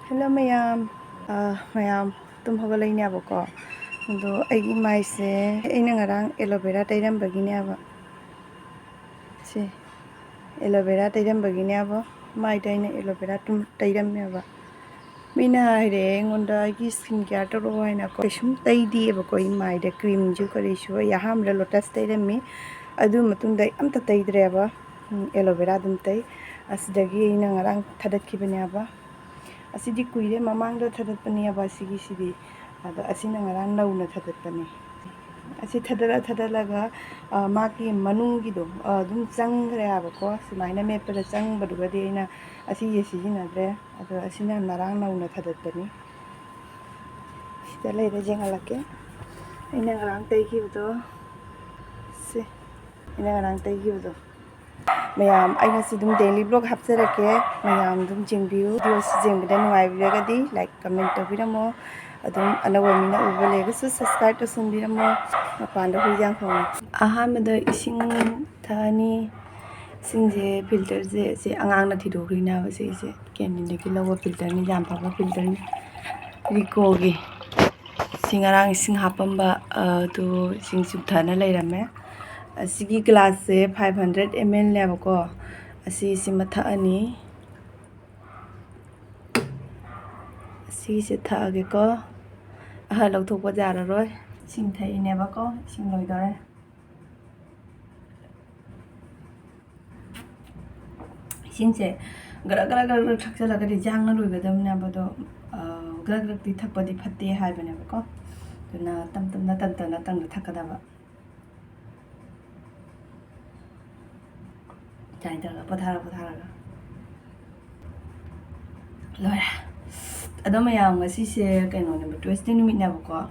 Hello mayam, mayam tum hagalayniabako. Do aigi maise aina ngarang aloe vera tairambagineaba. Se aloe vera tairambagineaba. Maida aina aloe vera tum tairamneaba. Mina haire ngonda aigi skin care toro haina ko sum taidiyebako I maida cream ju karisu yahamra lotus tairami. Adu matungda amta taidreba aloe vera dum tai asidagi aina ngarang thadatkibaniaba. Asidi kuire mamangda thadatpani aba sidi ado asina ngarang nauna thadatpani asi thadalaga maki manungi do dum changre aba ko sumaina mepra changbadugadi aina asi sijinadre ado asina narang nauna thadatpani sida leire jengalake aina ngarang taikibdo se aina ngarang taikibdo mayam aina sidum daily vlog hapjarake mayam dum jingbiu video si jingbida nuaibiragadi like comment tobiramo adum anawa mina ubalegasu subscribe to sunbiramo mapanda huijang khong ahamada ising thani singje filter je angang na thidogrina ba se kendine ki lawa filter ni jam pa filter ni rico gi singarang sing hapamba to sing subthana lairame asigi glass se 500 ml ne ko asi simatha ani asi se thage ko aha lawthokpa jararoi sing thai ne ba ko sing loidore singse gara thakjala gadi jangna loigadam ne ba do gara ti thakpadi phatte haibane ba ko tuna tamna tangda thakadaba 자이다가 보타라가 loira adoma yang ngasi se kaino ne twist ni mitna ko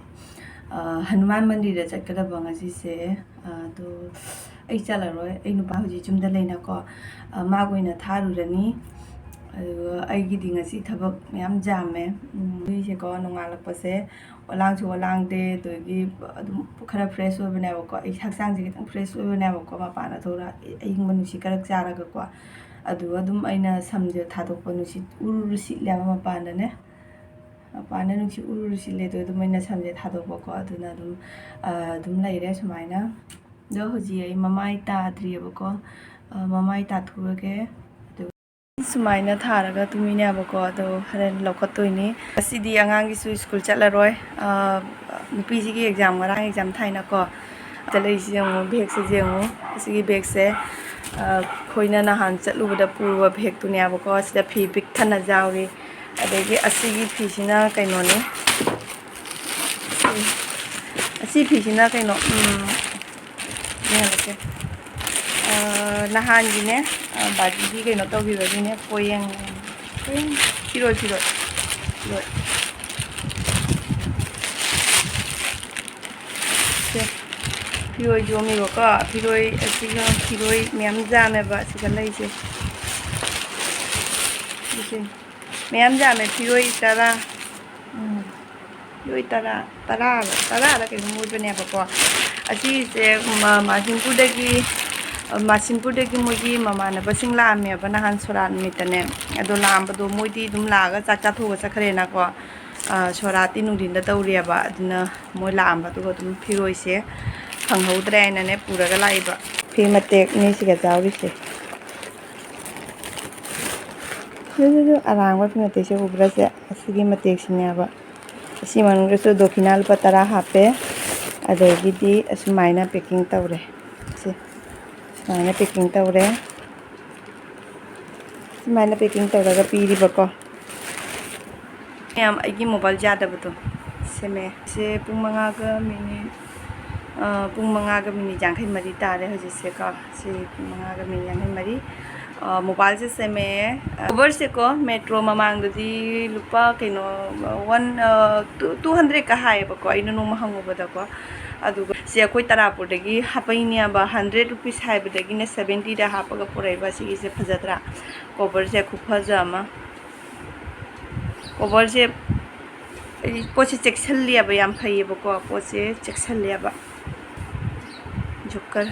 hanuman mandir da chakada ba ngasi se to ai chala roi ai nu pa huji chumda leina ko ma goina tharu rani ai gi di ngasi thabak myam jame wi se ko nongalak pa se olang chu olang de to gi adum khara fresh oi bana ko ai haksang ji kitang fresh oi bana ko ma pa na thora ai manu si karak chara ga ko adu adum aina samje thadok pa nu si uru si lama ma pa na ne pa na nu si uru si le to adum aina samje thadok ba ko aduna adum laire sumaina do hoji ai mamai ta tri ba ko mamai ta thu ge sumaina tharaga tumine ba ko do haren lokatoini asidi angang gi su school chala roi nupi ji gi exam ngara exam thaina ko chalai ji ngo bag se je ngo asigi bag se khoina na han chatlu da purwa bag tu ne ba ko sida phi big thana jawri adegi asigi phi sina kaino ne asi phi sina kaino ne halake nahan ji ne baji gi kaino tawbi ba ji ne poyeng kiro piroi jomi ko piroi asiga piroi myam jame ba siga laise myam jame piroi tara piroi tara la ke mu bane ba ko asi se masinpur dagi mogi mamana basing la me ba na han soran mitane ado lam ba do moidi dum la ga cha thoga sakhre na ko sorati nungdin da tawriya ba aduna moi lam ba to dum piroi se khanghodre na ne pura ga lai ba phi matek ni siga jawri se arang ba phi matek se ubra se asigi matek sinya ba asi manung so dokinal patara hape adegi di asmaina packing tawre se asmaina packing tawre asmaina packing tawra ga piri ba ko yam aigi mobile jada ba to se me se pung manga ga mini jangkhai mari tare hoji se ka se pung manga ga mini jangkhai mari mobile se me over se ko metro mamang di lupa kaino 200 ka hai ba ko ino no mahango ba da ko adu se koi tarapur dagi hapaini ba 100 rupees hai ba dagi ne 70 da hapa ga purai ba si se phajatra cover se khu phajama cover se poche cheksal liya ba yam phai ba ko poche cheksal liya ba joker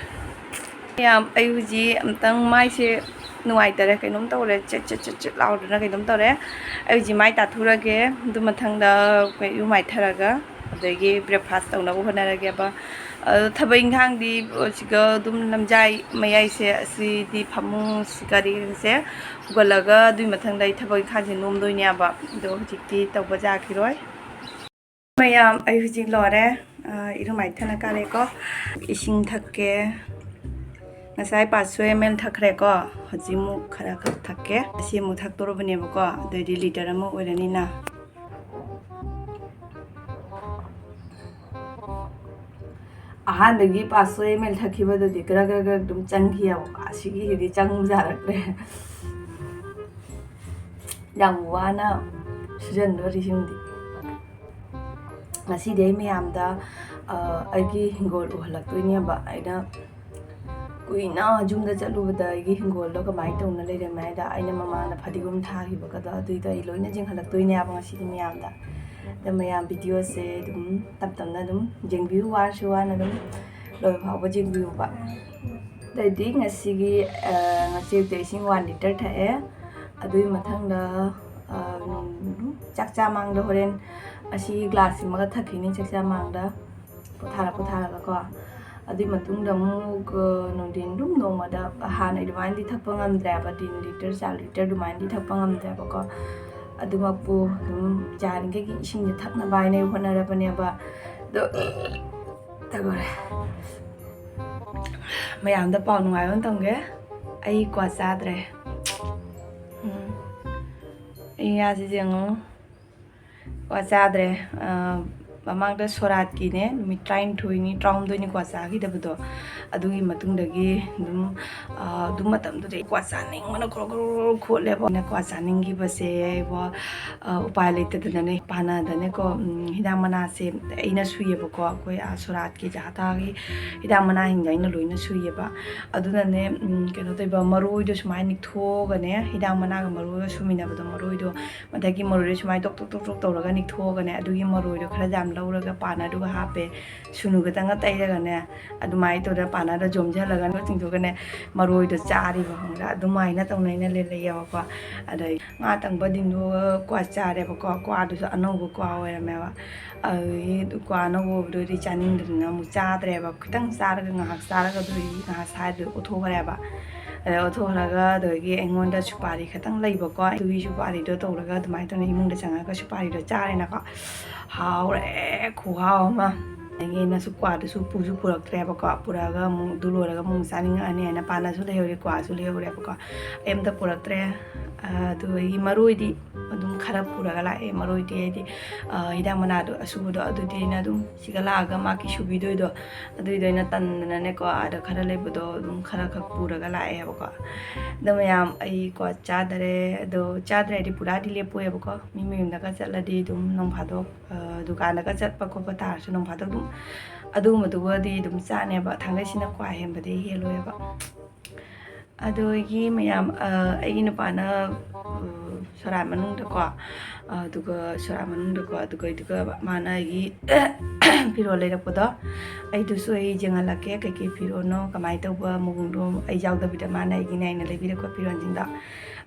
yam ayuji amtang mai se ꯅꯨꯡꯉꯥꯏꯇꯔꯦ ꯀꯩꯅꯣꯝ ꯇꯧꯔꯦ ꯆꯦꯠ ꯂꯥꯎꯗꯅ ꯀꯩꯅꯣꯝ ꯇꯧꯔꯦ ꯑꯩ ꯍꯧꯖꯤꯛ ꯃꯥꯏ ꯇꯥꯊꯣꯛꯔꯒꯦ ꯑꯗꯨ ꯃꯊꯪꯗ ꯏꯔꯨ ꯃꯥꯏꯊꯔꯒ ꯑꯗꯒꯤ ꯕ꯭ꯔꯦꯛꯐꯥꯁ ꯇꯧꯅꯕ ꯍꯣꯠꯅꯔꯒꯦꯕ ꯊꯕꯛ ꯏꯪꯈꯥꯡꯗꯤ ꯁꯤꯒ ꯑꯗꯨꯝ ꯂꯝꯖꯥꯏ ꯃꯌꯥꯏꯁꯦ ꯑꯁꯤꯗꯤ ꯐꯃꯨꯡ ꯀꯔꯤꯁꯦ ꯍꯧꯒꯠꯂꯒ ꯑꯗꯨꯒꯤ ꯃꯊꯪꯗ ꯑꯩ ꯊꯕꯛ ꯏꯪꯈꯥꯡꯁꯦ ꯅꯣꯝꯗꯣꯏꯅꯦꯕ ꯑꯗꯣ ꯍꯧꯖꯤꯛꯇꯤ ꯇꯧꯕ ꯌꯥꯈꯤꯔꯣꯏ ꯃꯌꯥꯝ ꯑꯩ ꯍꯧꯖꯤꯛ ꯂꯣꯏꯔꯦ ꯏꯔꯨ ꯃꯥꯏꯊꯅ ꯀꯥꯔꯦꯀꯣ ꯏꯁꯤꯡ ꯊꯛꯀꯦ ngасai 500 ml ꯊꯛꯈ꯭ꯔꯦꯀꯣ ꯍꯧꯖꯤꯛ ꯑꯃꯨꯛ ꯈꯔ ꯊꯛꯀꯦ ꯑꯁꯤ ꯑꯃꯨꯛ ꯊꯛꯇꯣꯔꯕꯅꯦꯕꯀꯣ ꯑꯗꯩꯗꯤ ꯂꯤꯇꯔ ꯑꯃ ꯑꯣꯏꯔꯅꯤꯅ ꯑꯍꯥꯟꯕꯒꯤ 500 ml ꯊꯛꯈꯤꯕꯗꯨꯗꯤ ꯒꯔ ꯑꯗꯨꯝ ꯆꯪꯈꯤꯌꯦꯕ ꯑꯁꯤꯒꯤꯗꯤ ꯆꯪꯖꯔꯛꯇ꯭ꯔꯦ ꯌꯥꯝ ꯋꯥꯅ ꯁꯨꯖꯟꯗꯣꯔꯤꯁꯤꯡꯗꯤ ꯉꯁꯤꯗꯤ ꯑꯩ ꯃꯌꯥꯝꯗ ꯑꯩꯒꯤ ꯍꯤꯡꯒꯣꯜ ꯎꯍꯜꯂꯛꯇꯣꯏꯅꯦꯕ ꯑꯩꯅ ꯀꯨꯏꯅ ꯌꯨꯝꯗ ꯆꯠꯂꯨꯕꯗ ꯑꯩꯒꯤ ꯍꯤꯡꯒꯣꯜꯗꯣ ꯀꯃꯥꯏꯅ ꯇꯧꯅ ꯂꯩꯔꯝꯃꯦ ꯍꯥꯏꯗ ꯑꯩꯅ ꯃꯃꯥꯡꯗ ꯐꯗꯤꯒꯣꯝ ꯊꯥꯈꯤꯕꯒꯗꯣ ꯑꯗꯨꯏꯗꯣ ꯑꯩ ꯂꯣꯏꯅ ꯌꯦꯡꯍꯜꯂꯛꯇꯣꯏꯅꯦꯕ ꯉꯁꯤꯗꯤ ꯃꯌꯥꯝꯗ ꯑꯗ ꯃꯌꯥꯝ ꯚꯤꯗꯤꯑꯣꯁꯦ ꯑꯗꯨꯝ ꯇꯞꯅ ꯑꯗꯨꯝ ꯌꯦꯡꯕꯤꯌꯨ ꯋꯥꯔꯁꯨ ꯋꯥꯅ ꯑꯗꯨꯝ ꯂꯣꯏꯕ ꯐꯥꯎꯕ ꯌꯦꯡꯕꯤꯌꯨꯕ ꯑꯗꯩꯗꯤ ꯉꯁꯤꯒꯤ ꯉꯁꯤꯗꯤ ꯏꯁꯤꯡ 1 ꯂꯤꯇꯔ ꯊꯛꯑꯦ ꯑꯗꯨꯒꯤ ꯃꯊꯪꯗ ꯆꯥꯛ ꯆꯥꯃꯥꯡꯗ ꯍꯣꯔꯦꯟ ꯑꯁꯤ ꯒ꯭ꯂꯥꯁꯁꯤꯃꯒ ꯊꯛꯈꯤꯅꯤ ꯆꯥꯛ ꯆꯥꯃꯥꯡꯗ ꯄꯣꯊꯥꯔꯒꯀꯣ ꯑꯗꯨꯒꯤ ꯃꯇꯨꯡꯗ ꯑꯃꯨꯛ ꯅꯨꯡꯊꯤꯟ ꯑꯗꯨꯝ ꯅꯣꯡꯃꯗ ꯍꯥꯟꯅ ꯑꯗꯨꯃꯥꯏꯅꯗꯤ ꯊꯛꯄ ꯉꯝꯗ꯭ꯔꯦꯕ 3 ꯂꯤꯇꯔ 4 ꯂꯤꯇꯔ ꯑꯗꯨꯃꯥꯏꯅꯗꯤ ꯊꯛꯄ ꯉꯝꯗ꯭ꯔꯦꯕꯀꯣ ꯑꯗꯨꯃꯛꯄꯨ ꯑꯗꯨꯝ ꯌꯥꯔꯤꯈꯩꯒꯤ ꯏꯁꯤꯡꯁꯦ ꯊꯛꯅꯕ ꯍꯥꯏꯅ ꯍꯣꯠꯅꯔꯕꯅꯦꯕ ꯑꯗꯣ ꯇꯧꯔꯦ ꯃꯌꯥꯝꯗ ꯄꯥꯎ ꯅꯨꯡꯉꯥꯏꯕ ꯑꯃ ꯇꯝꯒꯦ ꯑꯩ ꯀ꯭ꯋꯥ ꯆꯥꯗ꯭ꯔꯦ ꯑꯩ ꯉꯥꯁꯤꯁꯦ ꯌꯦꯡꯉꯨ ꯀ꯭ꯋꯥ ꯆꯥꯗ꯭ꯔꯦ ꯃꯃꯥꯡꯗ ꯁꯣꯔꯥꯠꯀꯤꯅꯦ ꯅꯨꯃꯤꯠ 23ꯅꯤ 19ꯅꯤ ꯀ꯭ꯋꯥ ꯆꯥꯈꯤꯗꯕꯗꯣ ꯑꯗꯨꯒꯤ ꯃꯇꯨꯡꯗꯒꯤ ꯑꯗꯨꯝ ꯃꯇꯝꯗꯨꯗ ꯀ꯭ꯋꯥ ꯆꯥꯅꯤꯡꯕꯅ ꯈꯣꯠꯂꯦꯕ ꯑꯩꯅ ꯀ꯭ꯋꯥ ꯆꯥꯅꯤꯡꯈꯤꯕꯁꯦ ꯑꯩꯕꯣ ꯎꯄꯥꯏ ꯂꯩꯇꯗꯅꯅꯦ ꯄꯥꯟꯅꯗꯅꯦꯀꯣ ꯍꯤꯗꯥꯛ ꯃꯅꯥꯁꯦ ꯑꯩꯅ ꯁꯨꯏꯌꯦꯕꯀꯣ ꯑꯩꯈꯣꯏ ꯁꯣꯔꯥꯠꯀꯤ ꯖꯍꯥꯇꯥꯒꯤ ꯍꯤꯗꯥꯛ ꯃꯅꯥꯁꯤꯡꯁꯦ ꯑꯩꯅ ꯂꯣꯏꯅ ꯁꯨꯏꯌꯦꯕ ꯑꯗꯨꯅꯅꯦ ꯀꯩꯅꯣ ꯇꯧꯕ ꯃꯔꯣꯏꯗꯣ ꯁꯨꯃꯥꯏꯅ ꯅꯤꯛꯊꯣꯛꯑꯒꯅꯦ ꯍꯤꯗꯥꯛ ꯃꯅꯥꯒ ꯃꯔꯣꯏꯒ ꯁꯨꯃꯤꯟꯅꯕꯗꯣ ꯃꯔꯣꯏꯗꯣ ꯃꯊꯛꯀꯤ ꯃꯔꯣꯏꯗꯣ ꯁꯨꯃꯥꯏꯅ ꯇꯣꯛ ꯇꯧꯔꯒ ꯅꯤꯛꯊꯣꯛꯑꯒꯅꯦ ꯑꯗꯨꯒꯤ ꯃꯔꯣꯏꯗꯣ ꯈꯔ ꯌꯥꯝ ꯂꯧꯔꯒ ꯄꯥꯟꯅꯔꯗꯨꯒ ꯍꯥꯞꯄꯦ ꯁꯨꯅꯨ ꯈꯛꯇꯪꯒ ꯇꯩꯔꯒꯅꯦ ꯑꯗꯨꯃꯥꯏꯅ ꯇꯧꯔꯒ ꯄꯥꯟꯅꯔ ꯖꯣꯝꯁꯤꯜꯂꯒ ꯆꯤꯡꯊꯣꯛꯑꯒꯅꯦ ꯃꯔꯣꯏꯗꯣ ꯆꯥꯔꯤꯕ ꯈꯪꯕ꯭ꯔꯥ ꯑꯗꯨꯃꯥꯏꯅ ꯇꯧꯅꯩꯅ ꯂꯩꯌꯦꯕꯀꯣ ꯑꯗꯩ ꯉꯥ ꯇꯪꯕꯗꯤꯡꯗꯣ ꯀ꯭ꯋꯥ ꯆꯥꯔꯦꯕꯀꯣ ꯀ꯭ꯋꯥꯗꯨꯁꯨ ꯑꯅꯧꯕ ꯀ꯭ꯋꯥ ꯑꯣꯏꯔꯝꯃꯦꯕ ꯑꯗꯨꯗꯒꯤ ꯀ꯭ꯋꯥ ꯑꯅꯧꯕ ꯑꯣꯏꯕꯗꯨꯗꯤ ꯆꯥꯅꯤꯡꯗꯗꯅ ꯑꯃꯨꯛ ꯆꯥꯗ꯭ꯔꯦꯕ ꯈꯤꯇꯪ ꯆꯥꯔꯒ ꯉꯥꯏꯍꯥꯛ ꯆꯥꯔꯒ ꯑꯗꯨꯗꯒꯤ ꯉꯥꯏꯍꯥꯛ ꯁꯥꯏꯗ ꯑꯣꯠꯊꯣꯛꯈ꯭ꯔꯦꯕ ꯑꯗꯩ ꯑꯣꯠꯊꯣꯛꯈ꯭ꯔꯒ ꯑꯗꯒꯤ ꯑꯩꯉꯣꯟꯗ ꯁꯨꯄꯥꯔꯤ ꯈꯛꯇꯪ ꯂꯩꯕꯀꯣ ꯑꯗꯨꯒꯤ ꯁꯨꯄꯥꯔꯤꯗꯣ ꯇꯧꯔꯒ ꯑꯗꯨꯃꯥꯏꯅ ꯇꯧꯅ ꯏꯃꯨꯡꯗ ꯆꯪꯉꯒ ꯁꯨꯄꯥꯔꯤꯗꯣ ꯆꯥꯔꯦꯅꯀꯣ ꯍꯥꯎꯔꯦ ꯈꯨꯍꯥꯎ ꯑꯃ ꯑꯗꯒꯤ ꯑꯩꯅꯁꯨ ꯀ꯭ꯋꯥꯗꯨꯁꯨ ꯄꯨꯔꯛꯇ꯭ꯔꯦꯕꯀꯣ ꯄꯨꯔꯛꯑꯒ ꯑꯃꯨꯛ ꯑꯗꯨ ꯂꯣꯏꯔꯒ ꯑꯃꯨꯛ ꯆꯥꯅꯤꯡꯉꯛꯑꯅꯤ ꯍꯥꯏꯅ ꯄꯥꯟꯅꯁꯨ ꯂꯩꯍꯧꯔꯦ ꯀ꯭ꯋꯥꯁꯨ ꯂꯩꯍꯧꯔꯦꯕꯀꯣ ꯑꯩ ꯑꯝꯇ ꯄꯨꯔꯛꯇ꯭ꯔꯦ ꯑꯗꯨꯗꯒꯤ ꯃꯔꯣꯏꯗꯤ ꯑꯗꯨꯝ ꯈꯔ ꯄꯨꯔꯒ ꯂꯥꯛꯑꯦ ꯃꯔꯣꯏꯗꯤ ꯍꯥꯏꯗꯤ ꯍꯤꯗꯥꯛ ꯃꯅꯥꯗꯣ ꯑꯁꯨꯕꯗꯣ ꯑꯗꯨꯗꯤ ꯑꯩꯅ ꯑꯗꯨꯝ ꯁꯤꯒ ꯂꯥꯛꯑꯒ ꯃꯥꯒꯤ ꯁꯨꯕꯤꯗꯣꯏꯗꯣ ꯑꯗꯨꯏꯗꯣ ꯑꯩꯅ ꯇꯟꯗꯅꯅꯦꯀꯣ ꯑꯗ ꯈꯔ ꯂꯩꯕꯗꯣ ꯑꯗꯨꯝ ꯈꯔ ꯈꯛ ꯄꯨꯔꯒ ꯂꯥꯛꯑꯦꯕꯀꯣ ꯑꯗꯣ ꯃꯌꯥꯝ ꯑꯩ ꯀ꯭ꯋꯥ ꯆꯥꯗꯔꯦ ꯑꯗꯣ ꯆꯥꯗ꯭ꯔꯦ ꯍꯥꯏꯗꯤ ꯄꯨꯔꯥꯗꯤ ꯂꯦꯞꯄꯣꯏꯑꯕꯀꯣ ꯃꯤ ꯃꯌꯨꯝꯗꯒ ꯆꯠꯂꯗꯤ ꯑꯗꯨꯝ ꯅꯣꯡ ꯐꯥꯗꯣꯛ ꯗꯨꯀꯥꯟꯗꯒ ꯆꯠꯄ ꯈꯣꯠꯄ ꯇꯥꯔꯁꯨ ꯅꯣꯡ ꯐꯥꯗꯣꯛ ꯑꯗꯨꯝ ꯑꯗꯨꯒꯨꯝꯕꯗꯨꯒꯗꯤ ꯑꯗꯨꯝ ꯆꯥꯅꯦꯕ ꯊꯥꯡꯒꯩꯁꯤꯅ ꯀ꯭ꯋꯥ ꯍꯦꯟꯕꯗꯤ ꯍꯦꯜꯂꯣꯏꯑꯕ ꯑꯗꯨꯒꯤ ꯃꯌꯥꯝ ꯑꯩꯒꯤ ꯅꯨꯄꯥꯅ ꯁꯣꯔꯥꯠ ꯃꯅꯨꯡꯗꯀꯣ ꯑꯗꯨꯒ ꯃꯥꯅ ꯑꯩꯒꯤ ꯐꯤꯔꯣꯜ ꯂꯩꯔꯛꯄꯗꯣ ꯑꯩꯗꯨꯁꯨ ꯑꯩ ꯌꯦꯡꯍꯜꯂꯛꯀꯦ ꯀꯩꯀꯩ ꯐꯤꯔꯣꯜꯅꯣ ꯀꯃꯥꯏꯅ ꯇꯧꯕ ꯃꯑꯣꯡꯗꯣ ꯑꯩ ꯌꯥꯎꯗꯕꯤꯗ ꯃꯥꯅ ꯑꯩꯒꯤꯅꯦ ꯑꯩꯅ ꯂꯩꯕꯤꯔꯛꯄ ꯐꯤꯔꯣꯜꯁꯤꯡꯗꯣ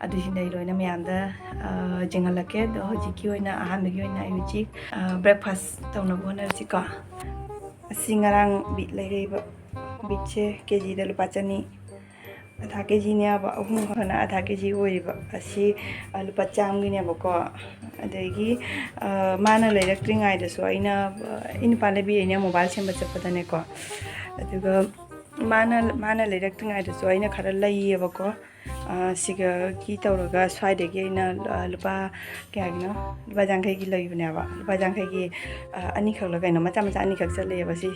ꯑꯗꯨꯁꯤꯡꯗ ꯑꯩ ꯂꯣꯏꯅ ꯃꯌꯥꯝꯗ ꯌꯦꯡꯍꯜꯂꯛꯀꯦ ꯑꯗꯣ ꯍꯧꯖꯤꯛꯀꯤ ꯑꯣꯏꯅ ꯑꯍꯥꯟꯕꯒꯤ ꯑꯣꯏꯅ ꯑꯩ ꯍꯧꯖꯤꯛ ꯕ꯭ꯔꯦꯛꯐꯥꯁ ꯇꯧꯅꯕ ꯍꯣꯠꯅꯔꯁꯤꯀꯣ ꯑꯁꯤ ꯉꯔꯥꯡ ꯕꯤꯠ ꯂꯩꯔꯛꯏꯕ ꯕꯤꯠꯁꯦ ꯀꯦꯖꯤꯗ ꯂꯨꯄꯥ 100 ꯑꯙꯥ ꯀꯦꯖꯤꯅꯦꯕ ꯑꯍꯨꯝ ꯈꯛꯅ ꯑꯙꯥ ꯀꯦꯖꯤ ꯑꯣꯏꯔꯤꯕ ꯑꯁꯤ ꯂꯨꯄꯥ 100ꯒꯤꯅꯦꯕꯀꯣ ꯑꯗꯒꯤ ꯃꯥꯅ ꯂꯩꯔꯛꯇ꯭ꯔꯤꯉꯩꯗꯁꯨ ꯑꯩ ꯅꯨꯄꯥ ꯂꯩꯕꯤꯔꯩꯅꯦ ꯃꯣꯕꯥꯏꯜ ꯁꯦꯝꯕ ꯆꯠꯄꯗꯅꯦꯀꯣ ꯑꯗꯨꯒ ꯃꯥꯅ ꯂꯩꯔꯛꯇ꯭ꯔꯤꯉꯩꯗꯁꯨ ꯑꯩꯅ ꯈꯔ ꯂꯩꯌꯦꯕꯀோ ꯁꯤꯒꯒꯤ ꯇꯧꯔꯒ ꯁ꯭ꯋꯥꯏꯗꯒꯤ ꯑꯩꯅ ꯂꯨꯄꯥ ꯀꯌꯥꯒꯤꯅꯣ ꯂꯨꯄꯥ 50ꯒꯤ ꯂꯩꯕꯅꯦꯕ ꯂꯨꯄꯥ 50ꯒꯤ ꯑꯅꯤꯈꯛꯂ ꯀꯩꯅꯣ ꯃꯆꯥ ꯑꯅꯤꯈꯛ ꯆꯠꯂꯦꯕ ꯁꯤ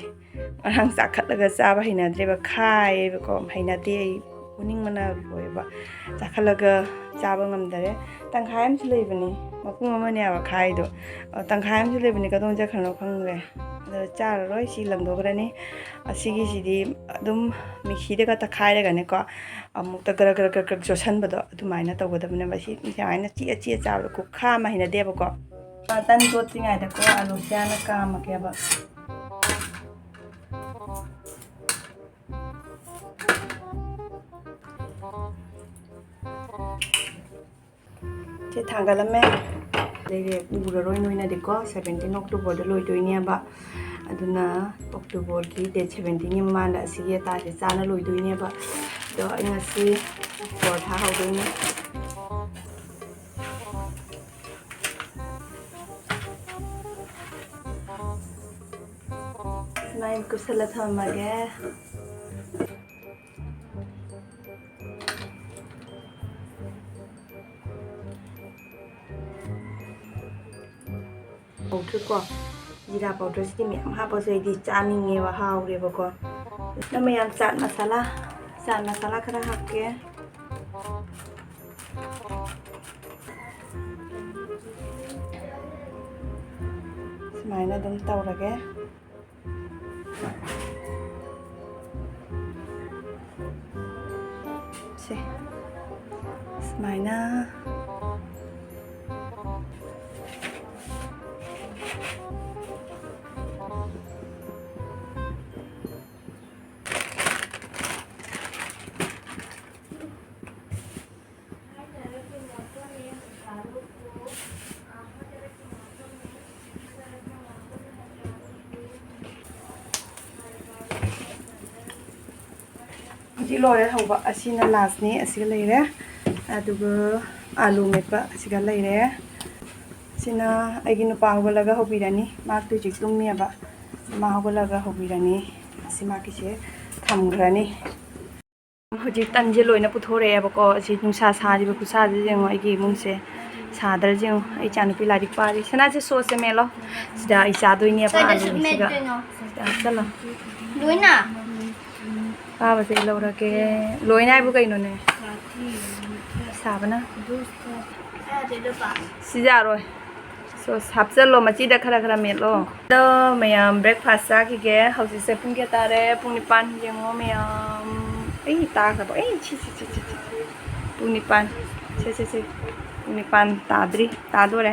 ꯉꯔꯥꯡ ꯆꯥꯈꯠꯂꯒ ꯆꯥꯕ ꯍꯩꯅꯗ꯭ꯔꯦꯕ ꯈꯥꯏꯌꯦꯕꯀꯣ ꯍꯩꯅꯗꯦ ꯑꯩ ꯎꯅꯤꯡꯕꯅ ꯂꯣꯏꯑꯦꯕ ꯆꯥꯈꯠꯂꯒ ꯆꯥꯕ ꯉꯝꯗꯔꯦ ꯇꯪꯈꯥꯏ ꯑꯃꯁꯨ ꯂꯩꯕꯅꯤ ꯃꯄꯨꯡ ꯑꯃꯅꯦꯕ ꯈꯥꯏꯗꯣ ꯇꯪꯈꯥꯏ ꯑꯃꯁꯨ ꯂꯩꯕꯅꯤ ꯀꯗꯣꯝ ꯆꯠꯈ꯭ꯔꯅꯣ ꯈꯪꯗ꯭ꯔꯦ ꯑꯗꯣ ꯆꯥꯔꯔꯣꯏ ꯁꯤ ꯂꯪꯊꯣꯛꯈ꯭ꯔꯅꯤ ꯑꯁꯤꯒꯤꯁꯤꯗꯤ ꯑꯗꯨꯝ ꯃꯤꯛꯁꯤꯗꯒ ꯇꯛꯈꯥꯏꯔꯒꯅꯦꯀꯣ ꯑꯃꯨꯛꯇ ꯒ꯭ꯔꯛ ꯆꯣꯠꯁꯟꯕꯗꯣ ꯑꯗꯨꯃꯥꯏꯅ ꯇꯧꯒꯗꯕꯅꯦꯕ ꯁꯤ ꯁꯨꯃꯥꯏꯅ ꯆꯤꯛꯑ ꯆꯥꯕꯗꯣ ꯈꯨꯈꯥ ꯑꯃ ꯍꯩꯅꯗꯦꯕꯀꯣ ꯇꯟ ꯇꯣꯠꯇ꯭ꯔꯤꯉꯩꯗꯀꯣ ꯑꯂꯨꯁꯦ ꯍꯥꯟꯅ ꯀꯥꯝꯃꯒꯦꯕ ꯁꯤ ꯊꯥꯡꯒꯠꯂꯝꯃꯦ ꯂꯩꯔꯦ ꯎꯔꯔꯣꯏ ꯅꯣꯏꯅꯗꯤꯀꯣ 17 ꯑꯣꯛꯇꯣꯕꯔꯗ ꯂꯣꯏꯗꯣꯏꯅꯦꯕ ꯑꯗꯨꯅ ꯑꯣꯛꯇꯣꯕꯔꯒꯤ ꯗꯦꯠ 17ꯒꯤ ꯃꯃꯥꯡꯗ ꯑꯁꯤꯒꯤ ꯑꯇꯥꯁꯦ ꯆꯥꯅ ꯂꯣꯏꯗꯣꯏꯅꯦꯕ ꯑꯗꯣ ꯑꯩ ꯉꯁꯤ ꯄꯣꯔꯊꯥ ꯍꯧꯗꯣꯏꯅꯦ ꯁꯨꯃꯥꯏꯅ ꯀꯨꯞꯁꯜꯂ ꯊꯝꯃꯒꯦ ꯄꯥꯎꯗꯔꯀꯣ ꯖꯤꯔꯥ ꯄꯥꯎꯗꯔꯁꯤꯗꯤ ꯃꯌꯥꯝ ꯍꯥꯞꯄꯁꯨ ꯑꯩꯗꯤ ꯆꯥꯅꯤꯡꯉꯦꯕ ꯍꯥꯎꯔꯦꯕꯀꯣ ꯅꯪ ꯃꯌꯥꯝ ꯆꯥꯠ ꯃꯁꯥꯂꯥ ꯈꯔ ꯍꯥꯞꯀꯦ ꯁꯨꯃꯥꯏꯅ ꯑꯗꯨꯝ ꯇꯧꯔꯒꯦ ꯁꯦ ꯁꯨꯃꯥꯏꯅ ꯍꯧꯖꯤꯛ ꯂꯣꯏꯔꯦ ꯍꯧꯕ ꯑꯁꯤꯅ ꯂꯥꯁꯅꯤ ꯑꯁꯤꯒ ꯂꯩꯔꯦ ꯑꯗꯨꯒ ꯑꯥꯂꯨ ꯃꯦꯠꯄ ꯑꯁꯤꯒ ꯂꯩꯔꯦ ꯁꯤꯅ ꯑꯩꯒꯤ ꯅꯨꯄꯥ ꯍꯧꯒꯠꯂꯒ ꯍꯧꯕꯤꯔꯅꯤ ꯃꯥꯛꯇꯤ ꯍꯧꯖꯤꯛ ꯇꯨꯝꯃꯤꯌꯦꯕ ꯃꯥ ꯍꯧꯒꯠꯂꯒ ꯍꯧꯕꯤꯔꯅꯤ ꯑꯁꯤ ꯃꯥꯒꯤꯁꯦ ꯊꯝꯈ꯭ꯔꯅꯤ ꯍꯧꯖꯤꯛ ꯇꯟꯁꯦ ꯂꯣꯏꯅ ꯄꯨꯊꯣꯔꯛꯑꯦꯕꯀꯣ ꯑꯁꯤ ꯅꯨꯡꯁꯥ ꯁꯥꯔꯤꯕ ꯈꯨꯠꯁꯥꯁꯦ ꯌꯦꯡꯉꯣ ꯑꯩꯒꯤ ꯏꯃꯨꯡꯁꯦ ꯁꯥꯗ꯭ꯔꯁꯦ ꯌꯦꯡꯉꯣ ꯑꯩ ꯏꯆꯥꯅꯨꯄꯤ ꯂꯥꯏꯔꯤꯛ ꯄꯥꯔꯤ ꯁꯅꯥꯁꯦ ꯁꯣꯁꯁꯦ ꯃꯦꯠꯂꯣ ꯁꯤꯗ ꯑꯩ ꯆꯥꯗꯣꯏꯅꯦꯕ ꯑꯥꯂꯨꯁꯤꯒ ꯁꯤꯗ ꯍꯥꯞꯆꯜꯂꯣ ꯂꯣꯏꯅ ꯄꯥꯕꯁꯦ ꯂꯧꯔꯒꯦ ꯂꯣꯏꯅ ꯍꯥꯏꯕꯨ ꯀꯩꯅꯣꯅꯦ ꯁꯥꯕꯅ ꯁꯤ ꯌꯥꯔꯣꯏ ꯁꯣꯁ ꯍꯥꯞꯆꯜꯂꯣ ꯃꯆꯤꯗ ꯈꯔ ꯃꯦꯠꯂꯣ ꯑꯗꯣ ꯃꯌꯥꯝ ꯕ꯭ꯔꯦꯛꯐꯥꯁ ꯆꯥꯈꯤꯒꯦ ꯍꯧꯖꯤꯛꯁꯦ ꯄꯨꯡ ꯀꯌꯥ ꯇꯥꯔꯦ ꯄꯨꯡ 9 ꯌꯦꯡꯉꯣ ꯃꯌꯥꯝ ꯑꯩ ꯇꯥꯈ꯭ꯔꯕ ꯑꯩ ꯁꯤ ꯄꯨꯡ 9 ꯁꯦ ꯄꯨꯡ 9 ꯇꯥꯗ꯭ꯔꯤ ꯇꯥꯗꯣꯔꯦ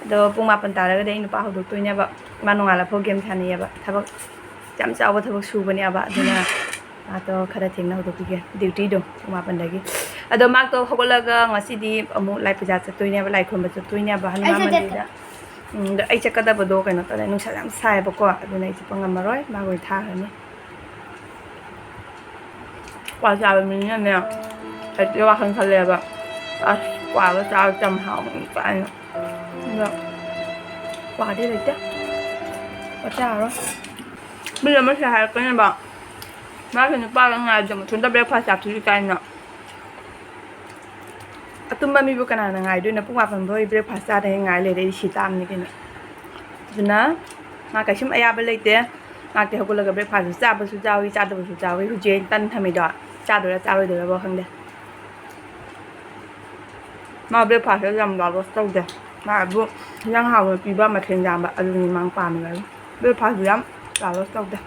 ꯑꯗꯣ ꯄꯨꯡ 10 ꯇꯥꯔꯒꯗꯤ ꯑꯩ ꯅꯨꯄꯥ ꯍꯧꯗꯣꯛꯇꯣꯏꯅꯦꯕ ꯃꯥ ꯅꯣꯡꯉꯥꯜꯂꯐꯥꯎ ꯒꯦꯝ ꯁꯥꯟꯅꯩꯌꯦꯕ ꯊꯕꯛ ꯌꯥꯝ ꯆꯥꯎꯕ ꯊꯕꯛ ꯁꯨꯕꯅꯦꯕ ꯑꯗꯨꯅ ꯃꯥꯗꯣ ꯈꯔ ꯊꯦꯡꯅ ꯍꯧꯗꯣꯛꯄꯤꯒꯦ ꯗ꯭ꯌꯨꯇꯤꯗꯣ ꯄꯨꯡ 10ꯗꯒꯤ ꯑꯗꯣ ꯃꯥꯗꯣ ꯍꯧꯒꯠꯂꯒ ꯉꯁꯤꯗꯤ ꯑꯃꯨꯛ ꯂꯥꯏ ꯄꯨꯖꯥ ꯆꯠꯇꯣꯏꯅꯦꯕ ꯂꯥꯏ ꯈꯨꯔꯨꯝꯕ ꯆꯠꯇꯣꯏꯅꯦꯕ ꯍꯅꯨꯃꯥꯟ ꯃꯟꯗꯤꯔꯗ ꯑꯗꯣ ꯑꯩ ꯆꯠꯀꯗꯕꯗꯣ ꯀꯩꯅꯣ ꯇꯧꯔꯦ ꯅꯨꯡꯁꯥ ꯌꯥꯝ ꯁꯥꯏꯕꯀꯣ ꯑꯗꯨꯅ ꯑꯩ ꯆꯠꯄ ꯉꯝꯃꯔꯣꯏ ꯃꯥ ꯑꯣꯏꯅ ꯊꯥꯈ꯭ꯔꯅꯤ ꯀ꯭ꯋꯥ ꯆꯥꯕ ꯃꯤꯅꯅꯦ ꯑꯩꯗꯤ ꯋꯥꯈꯜ ꯈꯜꯂꯦꯕ ꯑꯁ ꯀ꯭ꯋꯥꯒ ꯆꯥꯕ ꯌꯥꯝ ꯍꯥꯎꯕꯅꯤ ꯀꯥꯏꯅ ꯑꯗꯣ ꯀ꯭ꯋꯥꯗꯤ ꯂꯩꯇꯦ ꯀ꯭ꯋꯥ ꯆꯥꯔꯔꯣꯏ ꯃꯤ ꯑꯃꯁꯦ ꯍꯥꯏꯔꯛꯀꯅꯦꯕ ꯃꯥꯁꯦ ꯅꯨꯄꯥꯒ ꯉꯥꯏꯕꯗ ꯃꯊꯟꯇ ꯕ꯭ꯔꯦꯛꯐꯥꯁ ꯆꯥꯊꯣꯛꯏ ꯀꯥꯏꯅ ꯑꯇꯨꯝꯕ ꯃꯤꯕꯨ ꯀꯅꯥꯅ ꯉꯥꯏꯗꯣꯏꯅꯣ ꯄꯨꯡ 10 ꯐꯥꯎ ꯕ꯭ꯔꯦꯛꯐꯥꯁ ꯆꯥꯗꯉꯩ ꯉꯥꯏ ꯂꯩꯔꯦ ꯑꯩ ꯁꯤ ꯇꯥꯕꯅꯤ ꯀꯩꯅꯣ ꯑꯗꯨꯅ ꯃꯥ ꯀꯩꯁꯨꯝ ꯑꯌꯥꯕ ꯂꯩꯇꯦ ꯉꯥꯛꯇꯤ ꯍꯧꯒꯠꯂꯒ ꯕ꯭ꯔꯦꯛꯐꯥꯁꯁꯨ ꯆꯥꯕꯁꯨ ꯌꯥꯎꯏ ꯆꯥꯗꯕꯁꯨ ꯌꯥꯎꯏ ꯍꯧꯖꯤꯛ ꯑꯩꯅ ꯇꯟ ꯊꯝꯃꯤꯗꯣ ꯆꯥꯗꯣꯏꯔꯥ ꯆꯥꯔꯣꯏꯗꯣꯏꯔꯥꯕꯣ ꯈꯪꯗꯦ ꯃꯥ ꯕ꯭ꯔꯦꯛꯐꯥꯁꯁꯨ ꯌꯥꯝ ꯂꯥꯎꯔꯣꯁ ꯇꯧꯗꯦ ꯃꯥ ꯑꯗꯨ ꯌꯦꯟꯖꯥꯡ ꯍꯥꯎꯅ ꯄꯤꯕ ꯃꯊꯦꯜ ꯌꯥꯝꯕ ꯑꯗꯨꯅꯤ ꯃꯥ ꯄꯥꯝꯃꯤꯕ ꯕ꯭ꯔꯦꯛꯐꯥꯁꯁꯨ ꯌꯥꯝ ꯂꯥꯎꯔꯣꯁ ꯇꯧꯗꯦ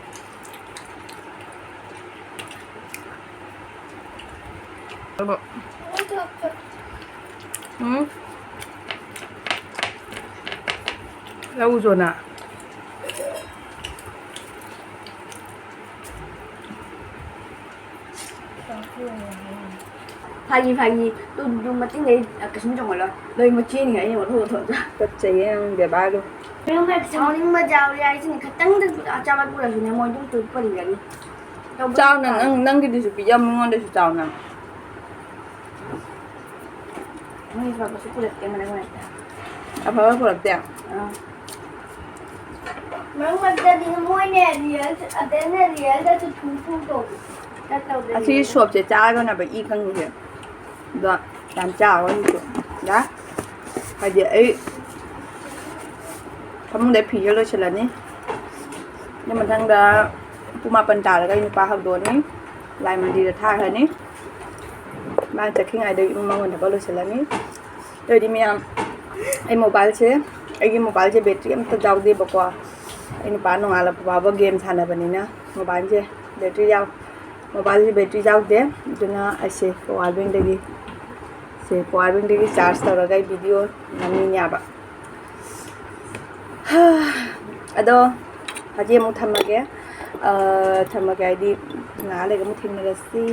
ꯑꯗꯣ ꯂꯧꯖꯣꯅ ꯐꯥꯒꯤ ꯇꯨ ꯃꯇꯤꯡꯗꯩ ꯀꯩꯁꯨꯝ ꯆꯣꯡꯍꯜꯂꯣꯏ ꯅꯣꯏ ꯃꯆꯦꯅꯤꯉꯥꯏ ꯑꯩꯅ ꯊꯣꯛꯑ ꯀꯠꯆꯩꯌꯦ ꯅꯪ ꯕꯦꯕꯥꯔꯗꯣ ꯁꯥꯎꯅꯤꯡꯕ ꯌꯥꯎꯔꯦ ꯍꯥꯏꯁꯤꯅꯤ ꯈꯤꯇꯪꯗ ꯑꯆꯥꯄꯣꯠ ꯄꯨꯔꯁꯨꯅꯦ ꯃꯣꯏ ꯑꯗꯨꯝ ꯄꯟꯒꯅꯤ ꯆꯥꯎꯅ ꯅꯪꯒꯤꯗꯨꯁꯨ ꯄꯤꯖꯧ ꯃꯤꯉꯣꯟꯗꯁꯨ ꯆꯥꯎꯅ ꯃꯣꯏ ꯐꯕꯁꯨ ꯄꯨꯔꯛꯇꯦ ꯃꯔꯛ ꯃꯔꯛꯇ ꯑꯐꯕ ꯄꯨꯔꯛꯇꯦ ꯃꯔꯛ ꯃꯔꯛꯇꯗꯤ ꯃꯣꯏꯅꯦ ꯑꯗꯩꯅ ꯔꯤꯌꯦꯜꯗꯁꯨ ꯊꯨ ꯇꯧꯕ ꯑꯁꯤꯒꯤ ꯁꯣꯞꯁꯦ ꯆꯥꯒꯅꯕ ꯏ ꯈꯪꯉꯤꯁꯦ ꯑꯗꯣ ꯌꯥꯝ ꯆꯥꯎꯔꯅꯤꯁꯨ ꯌꯥ ꯍꯥꯏꯗꯤ ꯑꯩ ꯐꯃꯨꯡꯗ ꯐꯤꯁꯦ ꯂꯣꯏꯁꯤꯜꯂꯅꯤ ꯑꯗꯨ ꯃꯊꯪꯗ ꯄꯨꯡ 10 ꯇꯥꯔꯒ ꯑꯩ ꯅꯨꯄꯥ ꯍꯧꯗꯣꯛꯑꯅꯤ ꯂꯥꯏ ꯃꯟꯗꯤꯔꯗ ꯊꯥꯈ꯭ꯔꯅꯤ ꯃꯥ ꯆꯠꯈꯤꯉꯩꯗ ꯏꯃꯨꯡ ꯃꯉꯣꯟ ꯊꯕꯛ ꯂꯣꯏꯁꯤꯜꯂꯅꯤ ꯑꯗꯨꯑꯣꯏꯗꯤ ꯃꯌꯥꯝ ꯑꯩ ꯑꯩꯒꯤ ꯃꯣꯕꯥꯏꯜꯁꯦ ꯕꯦꯇ꯭ꯔꯤ ꯑꯝꯇ ꯌꯥꯎꯗꯦꯕꯀꯣ ꯑꯩ ꯅꯨꯄꯥ ꯅꯣꯡꯉꯥꯜꯂꯛꯄ ꯐꯥꯎꯕ ꯒꯦꯝ ꯁꯥꯟꯅꯕꯅꯤꯅ ꯃꯣꯕꯥꯏꯜꯁꯦ ꯕꯦꯇ꯭ꯔꯤ ꯌꯥꯎꯗꯦ ꯑꯗꯨꯅ ꯑꯩꯁꯦ ꯄꯋꯥꯔ ꯕꯦꯡꯛꯗꯒꯤ ꯆꯥꯔꯖ ꯇꯧꯔꯒ ꯑꯩ ꯚꯤꯗꯤꯑꯣ ꯅꯝꯃꯤꯅꯦꯕ ꯑꯗꯣ ꯍꯧꯖꯤꯛ ꯑꯃꯨꯛ ꯊꯝꯃꯒꯦ ꯍꯥꯏꯗꯤ ꯉꯥꯏꯍꯥꯛ ꯂꯩꯔꯒ ꯑꯃꯨꯛ ꯊꯦꯡꯅꯔꯁꯤ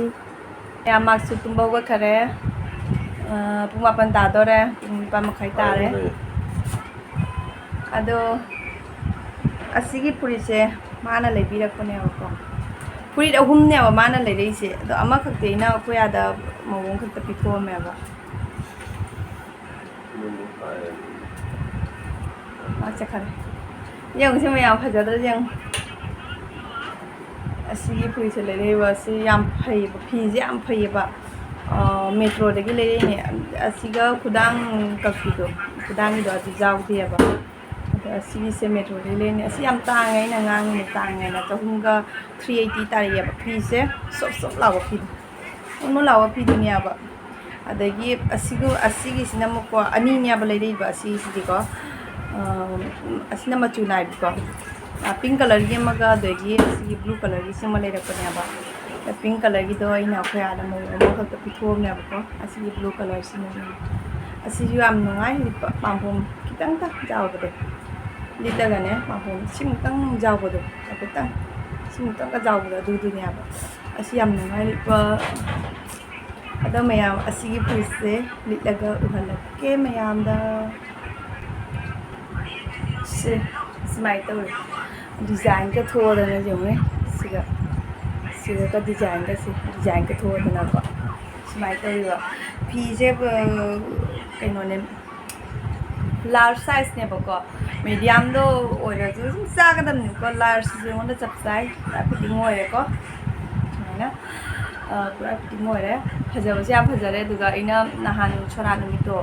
ꯃꯌꯥꯝ ꯃꯥꯁꯨ ꯇꯨꯝꯕ ꯍꯧꯒꯠꯈꯔꯦ ꯄꯨꯡ 8 ꯇꯥꯗꯣꯔꯦ ꯄꯨꯡ 9 ꯃꯈꯥꯏ ꯇꯥꯔꯦ ꯑꯗꯣ ꯑꯁꯤꯒꯤ ꯐꯨꯔꯤꯠꯁꯦ ꯃꯥꯅ ꯂꯩꯕꯤꯔꯛꯄꯅꯦꯕꯀꯣ ꯐꯨꯔꯤꯠ 3ꯅꯦꯕ ꯃꯥꯅ ꯂꯩꯔꯛꯏꯁꯦ ꯑꯗꯣ ꯑꯃꯈꯛꯇꯤ ꯑꯩꯅ ꯑꯩꯈꯣꯏ ꯑꯥꯗ ꯃꯑꯣꯡ ꯈꯛꯇ ꯄꯤꯊꯣꯛꯑꯝꯃꯦꯕ ꯆꯠꯈꯔꯦ ꯌꯦꯡꯉꯨꯁꯤ ꯃꯌꯥꯝ ꯐꯖꯗ꯭ꯔꯥ ꯌꯦꯡꯉꯨ ꯑꯁꯤꯒꯤ ꯐꯨꯔꯤꯠꯁꯦ ꯂꯩꯔꯛꯏꯕ ꯑꯁꯤ ꯌꯥꯝ ꯐꯩꯌꯦꯕ ꯐꯤꯁꯦ ꯌꯥꯝ ꯐꯩꯌꯦꯕ ꯃꯦꯇ꯭ꯔꯣꯗꯒꯤ ꯂꯩꯔꯛꯏꯅꯦ ꯑꯁꯤꯒ ꯈꯨꯗꯥꯡ ꯀꯛꯄꯤꯗꯣ ꯈꯨꯗꯥꯡꯒꯤꯗꯣ ꯑꯗꯨ ꯌꯥꯎꯗꯦꯕ ꯑꯗꯣ ꯑꯁꯤꯒꯤꯁꯦ ꯃꯦꯇ꯭ꯔꯣꯗꯒꯤ ꯂꯩꯔꯛꯏꯅꯦ ꯑꯁꯤ ꯌꯥꯝ ꯇꯥꯡꯉꯦ ꯑꯩꯅ ꯉꯥꯡꯉꯤꯅꯦ ꯇꯥꯡꯉꯦꯅ 300ꯒ 380 ꯇꯥꯔꯛꯑꯦꯕ ꯐꯤꯁꯦ ꯁꯣꯞ ꯂꯥꯎꯕ ꯐꯤꯗꯣ ꯃꯣꯟ ꯂꯥꯎꯕ ꯐꯤꯗꯨꯅꯦꯕ ꯑꯗꯒꯤ ꯑꯁꯤꯒꯤꯁꯤꯅ ꯑꯃꯨꯛꯀꯣ ꯑꯅꯤꯅꯦꯕ ꯂꯩꯔꯛꯏꯕ ꯑꯁꯤꯁꯤꯗꯤꯀꯣ ꯑꯁꯤꯅ ꯃꯆꯨ ꯅꯥꯏꯕꯀꯣ ꯄꯤꯡ ꯀꯂꯔꯒꯤ ꯑꯃꯒ ꯑꯗꯒꯤ ꯑꯁꯤꯒꯤ ꯕ꯭ꯂꯨ ꯀꯂꯔꯒꯤꯁꯤ ꯑꯃ ꯂꯩꯔꯛꯄꯅꯦꯕ ꯄꯤꯡ ꯀꯂꯔꯒꯤꯗꯣ ꯑꯩꯅ ꯑꯩꯈꯣꯏ ꯑꯥꯗ ꯃꯑꯣꯡ ꯑꯃꯈꯛꯇ ꯄꯤꯊꯣꯛꯑꯝꯅꯦꯕꯀꯣ ꯑꯁꯤꯒꯤ ꯕ꯭ꯂꯨ ꯀꯂꯔꯁꯤꯅ ꯑꯁꯤꯁꯨ ꯌꯥꯝ ꯅꯨꯡꯉꯥꯏ ꯂꯤꯠꯄ ꯄꯥꯝꯕꯣꯝ ꯈꯤꯇꯪꯇ ꯌꯥꯎꯕꯗꯣ ꯂꯤꯠꯂꯒꯅꯦ ꯄꯥꯝꯕꯣꯝ ꯁꯤꯃꯨꯛꯇꯪ ꯌꯥꯎꯕꯗꯣ ꯍꯥꯏꯐꯦꯠꯇꯪ ꯁꯤꯃꯨꯛꯇꯪꯒ ꯌꯥꯎꯕꯗꯣ ꯑꯗꯨꯗꯨꯅꯦꯕ ꯑꯁꯤ ꯌꯥꯝ ꯅꯨꯡꯉꯥꯏ ꯂꯤꯠꯄ ꯑꯗꯣ ꯃꯌꯥꯝ ꯑꯁꯤꯒꯤ ꯐꯨꯔꯤꯠꯁꯦ ꯂꯤꯠꯂꯒ ꯎꯍꯜꯂꯛꯀꯦ ꯃꯌꯥꯝꯗ ꯁꯦ ꯁꯨꯃꯥꯏꯅ ꯇꯧꯋꯦ ꯗꯤꯖꯥꯏꯟꯒ ꯊꯣꯛꯑꯗꯅ ꯌꯦꯡꯉꯨꯅꯦ ꯁꯤꯒ ꯗꯤꯖꯥꯏꯟꯒ ꯊꯣꯛꯑꯗꯅꯀꯣ ꯁꯨꯃꯥꯏꯅ ꯇꯧꯔꯤꯕ ꯐꯤꯁꯦ ꯀꯩꯅꯣꯅꯦ ꯂꯥꯔꯖ ꯁꯥꯏꯖꯅꯦꯕꯀꯣ ꯃꯦꯗꯤꯌꯝꯗꯣ ꯑꯣꯏꯔꯁꯨ ꯁꯨꯝ ꯆꯥꯒꯗꯕꯅꯦꯕꯀꯣ ꯂꯥꯔꯖꯁꯤꯁꯨ ꯑꯩꯉꯣꯟꯗ ꯆꯞ ꯆꯥꯏ ꯄꯨꯔꯥ ꯐꯤꯠꯇꯤꯡ ꯑꯣꯏꯔꯦꯀோ ꯁꯨꯃꯥꯏꯅ ꯄꯨꯔꯥ ꯐꯤꯠꯇꯤꯡ ꯑꯣꯏꯔꯦ ꯐꯖꯕꯁꯦ ꯌꯥꯝ ꯐꯖꯔꯦ ꯑꯗꯨꯒ ꯑꯩꯅ ꯅꯍꯥꯟ ꯁꯣꯔꯥꯠ ꯅꯨꯃꯤꯠꯇꯣ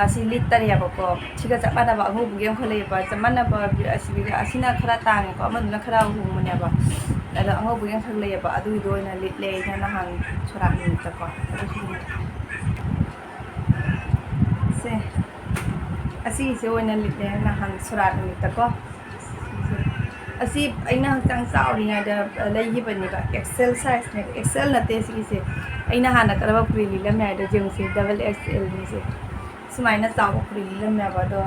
ꯑꯁꯤ ꯂꯤꯠꯇꯔꯦꯕꯀꯣ ꯁꯤꯒ ꯆꯞ ꯃꯥꯟꯅꯕ ꯑꯉꯧꯕꯒꯤ ꯑꯃꯈꯛ ꯂꯩꯌꯦꯕ ꯆꯞ ꯃꯥꯟꯅꯕ ꯑꯁꯤꯅ ꯈꯔ ꯇꯥꯡꯉꯦꯀോ ꯑꯃꯗꯨꯅ ꯈꯔ ꯍꯣꯡꯕꯅꯦꯕ ꯑꯗꯣ ꯑꯉꯧꯕꯒꯤ ꯑꯃꯈꯛ ꯂꯩꯌꯦꯕ ꯑꯗꯨꯒꯤꯗꯣ ꯑꯣꯏꯅ ꯂꯤꯠꯂꯦ ꯑꯩꯅ ꯅꯍꯥꯟ ꯁꯣꯔꯥꯠ ꯅꯨꯃꯤꯠꯇꯀꯣ ꯁꯦ ꯑꯁꯤꯒꯤꯁꯦ ꯑꯣꯏꯅ ꯂꯤꯠꯂꯦ ꯅꯍꯥꯟ ꯁꯣꯔꯥꯠ ꯅꯨꯃꯤꯠꯇꯀꯣ ꯑꯁꯤ ꯑꯩꯅ ꯍꯛꯆꯥꯡ ꯆꯥꯎꯔꯤꯉꯩꯗ ꯂꯩꯈꯤꯕꯅꯦꯕ ꯑꯦꯛꯁꯦꯜ ꯁꯥꯏꯖꯅꯦꯕ ꯑꯦꯛꯁꯦꯜ ꯅꯠꯇꯦ ꯁꯤꯒꯤꯁꯦ ꯑꯩꯅ ꯍꯥꯟꯅ ꯀꯔꯝꯕ ꯐꯨꯔꯤ ꯂꯤꯠꯂꯝꯃꯦ ꯍꯥꯏꯗꯣ ꯌꯦꯡꯉꯨꯁꯦ XXLꯅꯤꯁꯦ ꯁꯨꯃꯥꯏꯅ ꯆꯥꯎꯕ ꯐꯨꯔꯤ ꯂꯤꯠꯂꯝꯃꯦꯕ ꯑꯗꯣ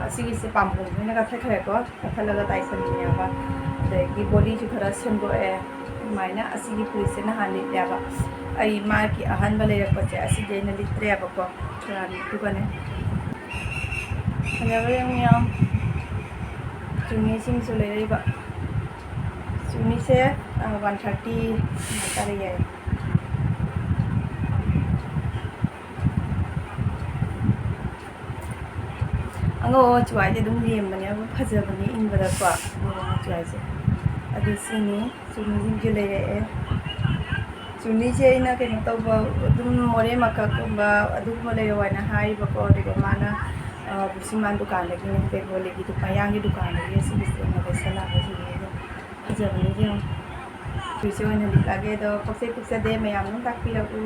ꯑꯁꯤꯒꯤꯁꯦ ꯄꯥꯝꯕꯣꯝꯁꯦ ꯑꯣꯏꯅ ꯀꯛꯊꯠꯈ꯭ꯔꯦꯀꯣ ꯀꯛꯊꯠꯂꯒ ꯇꯥꯏꯁꯟꯕꯅꯦꯕ ꯑꯗꯒꯤ ꯕꯣꯗꯤꯁꯨ ꯈꯔ ꯁꯦꯝꯗꯣꯛꯑꯦ ꯑꯗꯨꯃꯥꯏꯅ ꯑꯁꯤꯒꯤ ꯐꯨꯔꯤꯠꯁꯦ ꯅꯍꯥꯟ ꯂꯤꯠꯂꯦꯕ ꯑꯩ ꯃꯥꯒꯤ ꯑꯍꯥꯟꯕ ꯂꯩꯔꯛꯄꯁꯦ ꯑꯁꯤꯗꯤ ꯑꯩꯅ ꯂꯤꯠꯇ꯭ꯔꯦꯕꯀꯣ ꯑꯗꯨꯒꯅꯦ ꯐꯖꯕ ꯌꯥꯝ ꯆꯨꯅꯤꯁꯤꯡꯁꯨ ꯂꯩꯔꯛꯏꯕ ꯆꯨꯅꯤꯁꯦ 130 ꯇꯥꯔꯛꯑꯦ ꯑꯉꯧꯕ ꯃꯆꯨ ꯍꯥꯏꯗꯤ ꯑꯗꯨꯝ ꯂꯦꯝꯕꯅꯦ ꯑꯗꯨꯝ ꯐꯖꯕꯅꯦ ꯏꯟꯕꯗꯀꯣ ꯑꯉꯧꯕ ꯃꯆꯨ ꯍꯥꯏꯁꯦ ꯑꯗꯨ ꯁꯤꯅꯤ ꯆꯨꯅꯤꯁꯤꯡꯁꯨ ꯂꯩꯔꯛꯑꯦ ꯆꯨꯅꯤꯁꯦ ꯑꯩꯅ ꯀꯩꯅꯣ ꯇꯧꯕ ꯑꯗꯨꯝ ꯃꯣꯔꯦ ꯃꯀꯛꯀꯨꯝꯕ ꯑꯗꯨꯒꯨꯝꯕ ꯂꯩꯔꯛꯑꯣ ꯍꯥꯏꯅ ꯍꯥꯏꯔꯤꯕꯀꯣ ꯑꯗꯨꯒ ꯃꯥꯅ ꯕꯨꯁꯤꯃꯥꯟ ꯗꯨꯀꯥꯟꯗꯒꯤꯅꯦ ꯕꯦꯡꯒꯣꯂꯤꯒꯤ ꯃꯌꯥꯡꯒꯤ ꯗꯨꯀꯥꯟꯗꯒꯤ ꯁꯤꯒꯤꯁꯦ ꯑꯩꯅ ꯂꯩꯁꯜꯂꯛꯑꯒ ꯁꯤꯒꯤꯁꯦ ꯐꯖꯕꯅꯤ ꯌꯦꯡꯉꯣ ꯐꯨꯔꯤꯠꯁꯦ ꯑꯣꯏꯅ ꯂꯤꯠꯂꯒꯦ ꯑꯗꯣ ꯄꯛꯆꯩ ꯄꯛꯆꯗꯦ ꯃꯌꯥꯝ ꯑꯗꯨꯝ ꯇꯥꯛꯄꯤꯔꯛꯎ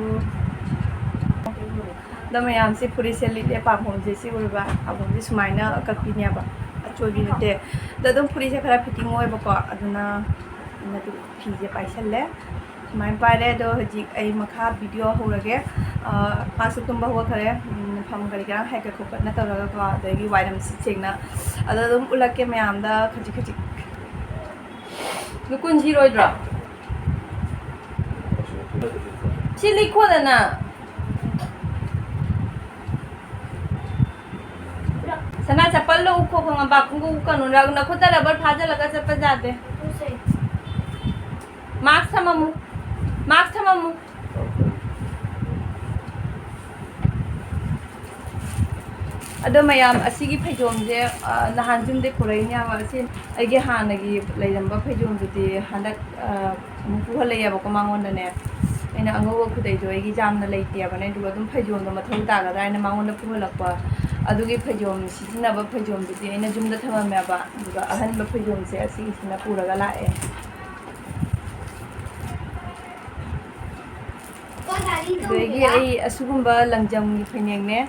ꯑꯗꯣ ꯃꯌꯥꯝꯁꯦ ꯐꯨꯔꯤꯠꯁꯦ ꯂꯤꯠꯂꯦ ꯄꯥꯝꯕꯣꯝꯁꯦ ꯁꯤ ꯑꯣꯏꯕ ꯄꯥꯝꯕꯣꯝꯁꯦ ꯁꯨꯃꯥꯏꯅ ꯀꯛꯄꯤꯅꯦꯕ ꯑꯆꯣꯏꯕꯤ ꯅꯠꯇꯦ ꯑꯗꯣ ꯑꯗꯨꯝ ꯐꯨꯔꯤꯠꯁꯦ ꯈꯔ ꯐꯤꯠꯇꯤꯡ ꯑꯣꯏꯕꯀꯣ ꯑꯗꯨꯅ ꯑꯩꯅ ꯐꯤꯁꯦ ꯄꯥꯏꯁꯜꯂꯦ ꯁꯨꯃꯥꯏꯅ ꯄꯥꯏꯔꯦ ꯑꯗꯣ ꯍꯧꯖꯤꯛ ꯑꯩ ꯃꯈꯥ ꯚꯤꯗꯤꯑꯣ ꯍꯧꯔꯒꯦ ꯃꯥꯁꯨ ꯇꯨꯝꯕ ꯍꯧꯒꯠꯈ꯭ꯔꯦ ꯐꯝ ꯀꯔꯤ ꯀꯔꯥ ꯍꯥꯏꯒꯠ ꯈꯣꯠꯀꯠꯅ ꯇꯧꯔꯒꯀꯣ ꯑꯗꯒꯤ ꯋꯥꯏꯔꯝ ꯁꯤꯠ ꯁꯦꯡꯅ ꯑꯗꯣ ꯑꯗꯨꯝ ꯎꯠꯂꯛꯀꯦ ꯃꯌꯥꯝꯗ ꯈꯖꯤꯛ ꯈꯖꯤꯛ ꯀꯨꯟ ꯁꯤꯔꯣꯏꯗ꯭ꯔꯣ ꯁꯤ ꯂꯤꯈꯣꯗꯅ ꯁꯅꯥ ꯆꯄꯜꯗꯣ ꯎꯞꯈꯣ ꯈꯪꯉꯕ ꯈꯣꯡꯎꯞ ꯎꯞꯀꯅꯨ ꯅꯈꯨꯠꯇ ꯔꯕꯔ ꯐꯥꯖꯤꯜꯂꯒ ꯆꯠꯄ ꯌꯥꯗꯦ मास्क थममु अदो मयाम असिगी फैजोमजे नहान जुमदे पुरैन्यावा असे अगे हानगी लैरंबा फैजोमदुदि हनक पुहलैयाबको मांगोंदने अैना अंगोबा खुदैदो अैगी जामना लैतेबने दुगा दुम फैजोमदो मथौ तागदा अैना मांगोंदा पुहलकपा अदुगी फैजोम सिजिनाबा फैजोमदुदि अैना जुमदा थममेबा दुगा अहनबा फैजोमसे असिगिसिना पुरगा लाए ꯑꯗꯒꯤ ꯑꯩ ꯑꯁꯤꯒꯨꯝꯕ ꯂꯪꯖꯝꯒꯤ ꯐꯅꯦꯛꯅꯦ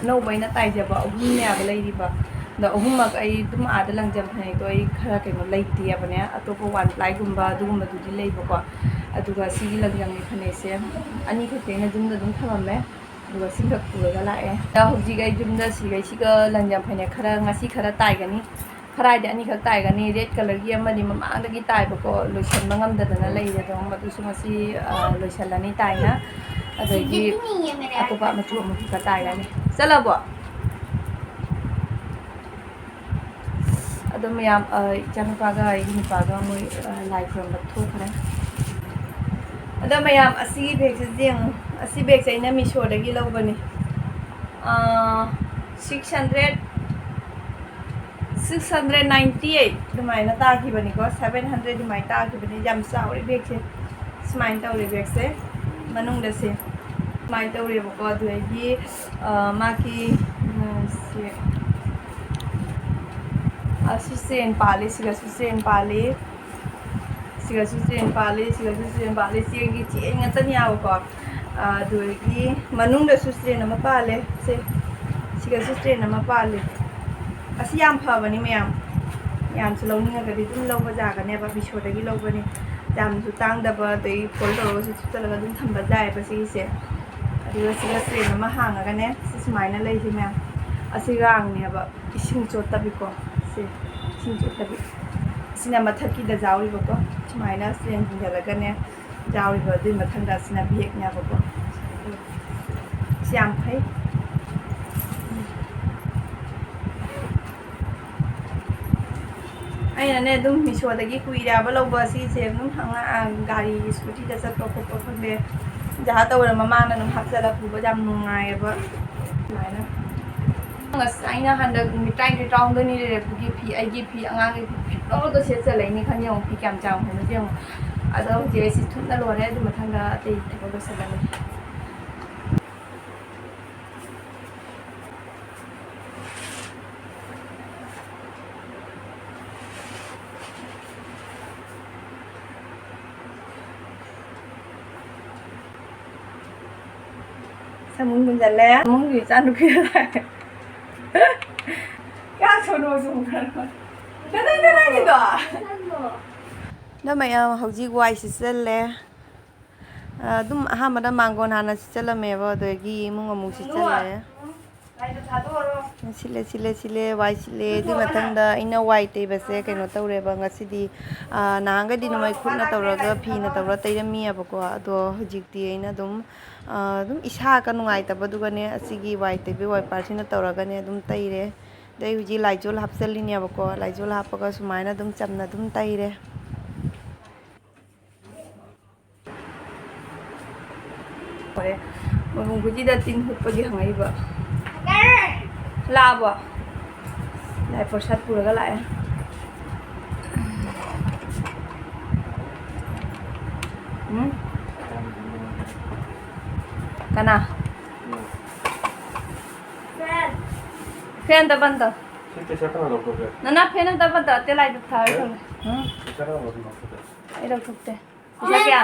ꯑꯅꯧꯕ ꯑꯩꯅ ꯇꯥꯏꯖꯕ ꯑꯍꯨꯝꯅꯦꯕ ꯂꯩꯔꯤꯕ ꯑꯗꯣ ꯑꯍꯨꯝꯃꯛ ꯑꯩ ꯑꯗꯨꯝ ꯑꯥꯗ ꯂꯪꯖꯝ ꯐꯅꯦꯛꯇꯣ ꯑꯩ ꯈꯔ ꯀꯩꯅꯣ ꯂꯩꯇꯦꯕꯅꯦ ꯑꯇꯣꯞꯄ ꯋꯥꯟ ꯄ꯭ꯂꯥꯏꯒꯨꯝꯕ ꯑꯗꯨꯒꯨꯝꯕꯗꯨꯗꯤ ꯂꯩꯕꯀꯣ ꯑꯗꯨꯒ ꯁꯤꯒꯤ ꯂꯪꯖꯝꯒꯤ ꯐꯅꯦꯛꯁꯦ ꯑꯅꯤꯈꯛꯇꯤ ꯑꯩꯅ ꯌꯨꯝꯗ ꯑꯗꯨꯝ ꯊꯃꯝꯃꯦ ꯑꯗꯨꯒ ꯁꯤꯈꯛ ꯄꯨꯔꯒ ꯂꯥꯛꯑꯦ ꯍꯧꯖꯤꯛ ꯑꯩ ꯌꯨꯝꯗ ꯁꯤꯒꯩꯁꯤꯒ ꯂꯪꯖꯝ ꯐꯅꯦꯛ ꯈꯔ ꯉꯁꯤ ꯈꯔ ꯇꯥꯏꯒꯅꯤ ꯈꯔꯥꯏꯗꯤ ꯑꯅꯤꯈꯛ ꯇꯥꯏꯒꯅꯤ ꯔꯦꯗ ꯀꯂꯔꯒꯤ ꯑꯃꯗꯤ ꯃꯃꯥꯡꯗꯒꯤ ꯇꯥꯏꯕꯀꯣ ꯂꯣꯏꯁꯟꯕ ꯉꯝꯗꯗꯅ ꯂꯩꯔꯦ ꯑꯗꯣ ꯃꯗꯨꯁꯨ ꯉꯁꯤ ꯂꯣꯏꯁꯜꯂꯅꯤ ꯇꯥꯏꯅ ꯑꯗꯒꯤ ꯌꯦꯡꯉꯦ ꯑꯇꯣꯞꯄ ꯃꯆꯨ ꯑꯃꯁꯨ ꯈꯔ ꯇꯥꯏꯔꯅꯤ ꯆꯠꯂꯕꯣ ꯑꯗꯣ ꯃꯌꯥꯝ ꯏꯆꯥꯅꯨꯄꯥꯒ ꯑꯩꯒꯤ ꯅꯨꯄꯥꯒ ꯃꯣꯏ ꯂꯥꯏ ꯈꯨꯔꯨꯝꯕ ꯊꯣꯛꯈ꯭ꯔꯦ ꯑꯗꯣ ꯃꯌꯥꯝ ꯑꯁꯤꯒꯤ ꯕꯦꯒꯁꯦ ꯌꯦꯡꯉꯨ ꯑꯁꯤ ꯕꯦꯒꯁꯦ ꯑꯩꯅ ꯃꯤꯁꯣꯗꯒꯤ ꯂꯧꯕꯅꯤ 698 ꯑꯗꯨꯃꯥꯏꯅ ꯇꯥꯈꯤꯕꯅꯤꯀꯣ 700 ꯑꯗꯨꯃꯥꯏꯅ ꯇꯥꯈꯤꯕꯅꯤ ꯌꯥꯝ ꯆꯥꯎꯔꯤ ꯕꯦꯒꯁꯦ ꯁꯨꯃꯥꯏꯅ ꯇꯧꯔꯤ ꯕꯦꯒꯁꯦ ꯃꯅꯨꯡꯗꯁꯦ ꯁꯨꯃꯥꯏꯅ ꯇꯧꯔꯦꯕꯀꯣ ꯑꯗꯨꯗꯒꯤ ꯃꯥꯒꯤ ꯑꯁꯤ ꯆꯦꯟ ꯄꯥꯜꯂꯤ ꯁꯤꯒꯁꯨ ꯆꯦꯟ ꯄꯥꯜꯂꯤ ꯁꯤꯒꯁꯨ ꯆꯦꯟ ꯄꯥꯜꯂꯤ ꯁꯤꯒꯁꯨ ꯆꯦꯟ ꯄꯥꯜꯂꯤ ꯆꯦꯟꯒꯤ ꯆꯦꯟ ꯉꯥꯛꯇꯅꯤ ꯌꯥꯎꯕꯀꯣ ꯑꯗꯨꯗꯒꯤ ꯃꯅꯨꯡꯗꯁꯨ ꯆꯦꯟ ꯑꯃ ꯄꯥꯜꯂꯦ ꯁꯤꯒꯁꯨ ꯆꯦꯟ ꯑꯃ ꯄꯥꯜꯂꯤ ꯑꯁꯤ ꯌꯥꯝ ꯐꯕꯅꯤ ꯃꯌꯥꯝꯁꯨ ꯂꯧꯅꯤꯡꯉꯒꯗꯤ ꯑꯗꯨꯝ ꯂꯧꯕ ꯌꯥꯒꯅꯦꯕ ꯃꯤꯁꯣꯗꯒꯤ ꯂꯧꯕꯅꯤ ꯌꯥꯝꯁꯨ ꯇꯥꯡꯗꯕ ꯑꯗꯒꯤ ꯐꯣꯜ ꯇꯧꯔꯒꯁꯨ ꯆꯨꯞꯆꯜꯂꯒ ꯑꯗꯨꯝ ꯊꯝꯕ ꯌꯥꯏꯑꯕ ꯁꯤꯒꯤꯁꯦ ꯑꯗꯨꯒ ꯁꯤꯒ ꯆꯦꯟ ꯑꯃ ꯍꯥꯡꯉꯒꯅꯦ ꯁꯤ ꯁꯨꯃꯥꯏꯅ ꯂꯩꯁꯦ ꯃꯌꯥꯝ ꯑꯁꯤ ꯔꯥꯡꯅꯦꯕ ꯏꯁꯤꯡ ꯆꯣꯠꯇꯕꯤꯀꯣ ꯏꯁꯤꯡ ꯆꯣꯠꯇꯕꯤ ꯑꯁꯤꯅ ꯃꯊꯛꯀꯤꯗ ꯌꯥꯎꯔꯤꯕꯀꯣ ꯁꯨꯃꯥꯏꯅ ꯆꯦꯟ ꯆꯤꯡꯁꯤꯜꯂꯒꯅꯦ ꯌꯥꯎꯔꯤꯕ ꯑꯗꯨꯒꯤ ꯃꯊꯪꯗ ꯑꯁꯤꯅ ꯕꯦꯒꯅꯦꯕꯀꯣ ꯁꯤ ꯌꯥꯝ ꯐꯩ ꯑꯩꯅꯅꯦ ꯑꯗꯨꯝ ꯃꯤꯁꯣꯗꯒꯤ ꯀꯨꯏꯔꯦꯕ ꯂꯧꯕ ꯁꯤꯁꯦ ꯑꯗꯨꯝ ꯒꯥꯔꯤ ꯁ꯭ꯀꯨꯇꯤꯗ ꯆꯠꯄ ꯈꯣꯠꯄ ꯈꯪꯗꯦ ꯖꯍꯥ ꯇꯧꯔ ꯃꯃꯥꯡꯗ ꯑꯗꯨꯝ ꯍꯥꯞꯆꯜꯂ ꯄꯨꯕ ꯌꯥꯝ ꯅꯨꯡꯉꯥꯏꯌꯦꯕ ꯁꯨꯃꯥꯏꯅ ꯑꯩꯅ ꯍꯟꯗꯛ ꯅꯨꯃꯤꯠ 23 ꯂꯩꯔꯛꯄꯒꯤ ꯐꯤ ꯑꯩꯒꯤ ꯐꯤ ꯑꯉꯥꯡꯒꯤ ꯐꯤ ꯂꯧꯔꯒ ꯁꯦꯠꯆꯜꯂꯛꯏꯅꯤ ꯈꯪꯉꯦ ꯌꯦꯡꯉꯨ ꯐꯤ ꯀꯌꯥꯝ ꯆꯥꯎꯅ ꯌꯦꯡꯉꯨ ꯑꯗꯣ ꯍꯧꯖꯤꯛ ꯑꯩꯁꯤ ꯊꯨꯅ ꯂꯣꯏꯔꯦ ꯑꯗꯨ ꯃꯊꯪꯗ ꯑꯇꯩ ꯊꯕꯛ ꯂꯣꯏꯁꯤꯜꯂꯅꯤ Samun munjale, samun bisa nukir lagi. Kaya sono sumber. Nana gitu. Namanya hauji wai siselle. Dum ahamada mangon hana sisellameva adagi imung amung siselle. Sile wai sile di matangda ina wai tebase kaino tawreba ngasidi nahangadi numai khutna tawraga phina tawra tairamiyabako ado hojikti aina dum isa ka nungaitabadugaने asigi wai tebe wai parsina tawragane dum taire dai huji laijol hapsalliniyabako laijol hapaga sumaina dum chamna dum taire Mungkujida tin hutpagi hangaiba Labo Lai persat puraga lai Kana Fan da banda Nana fan da banda te lai da thar Ai đâu thukte Isa kya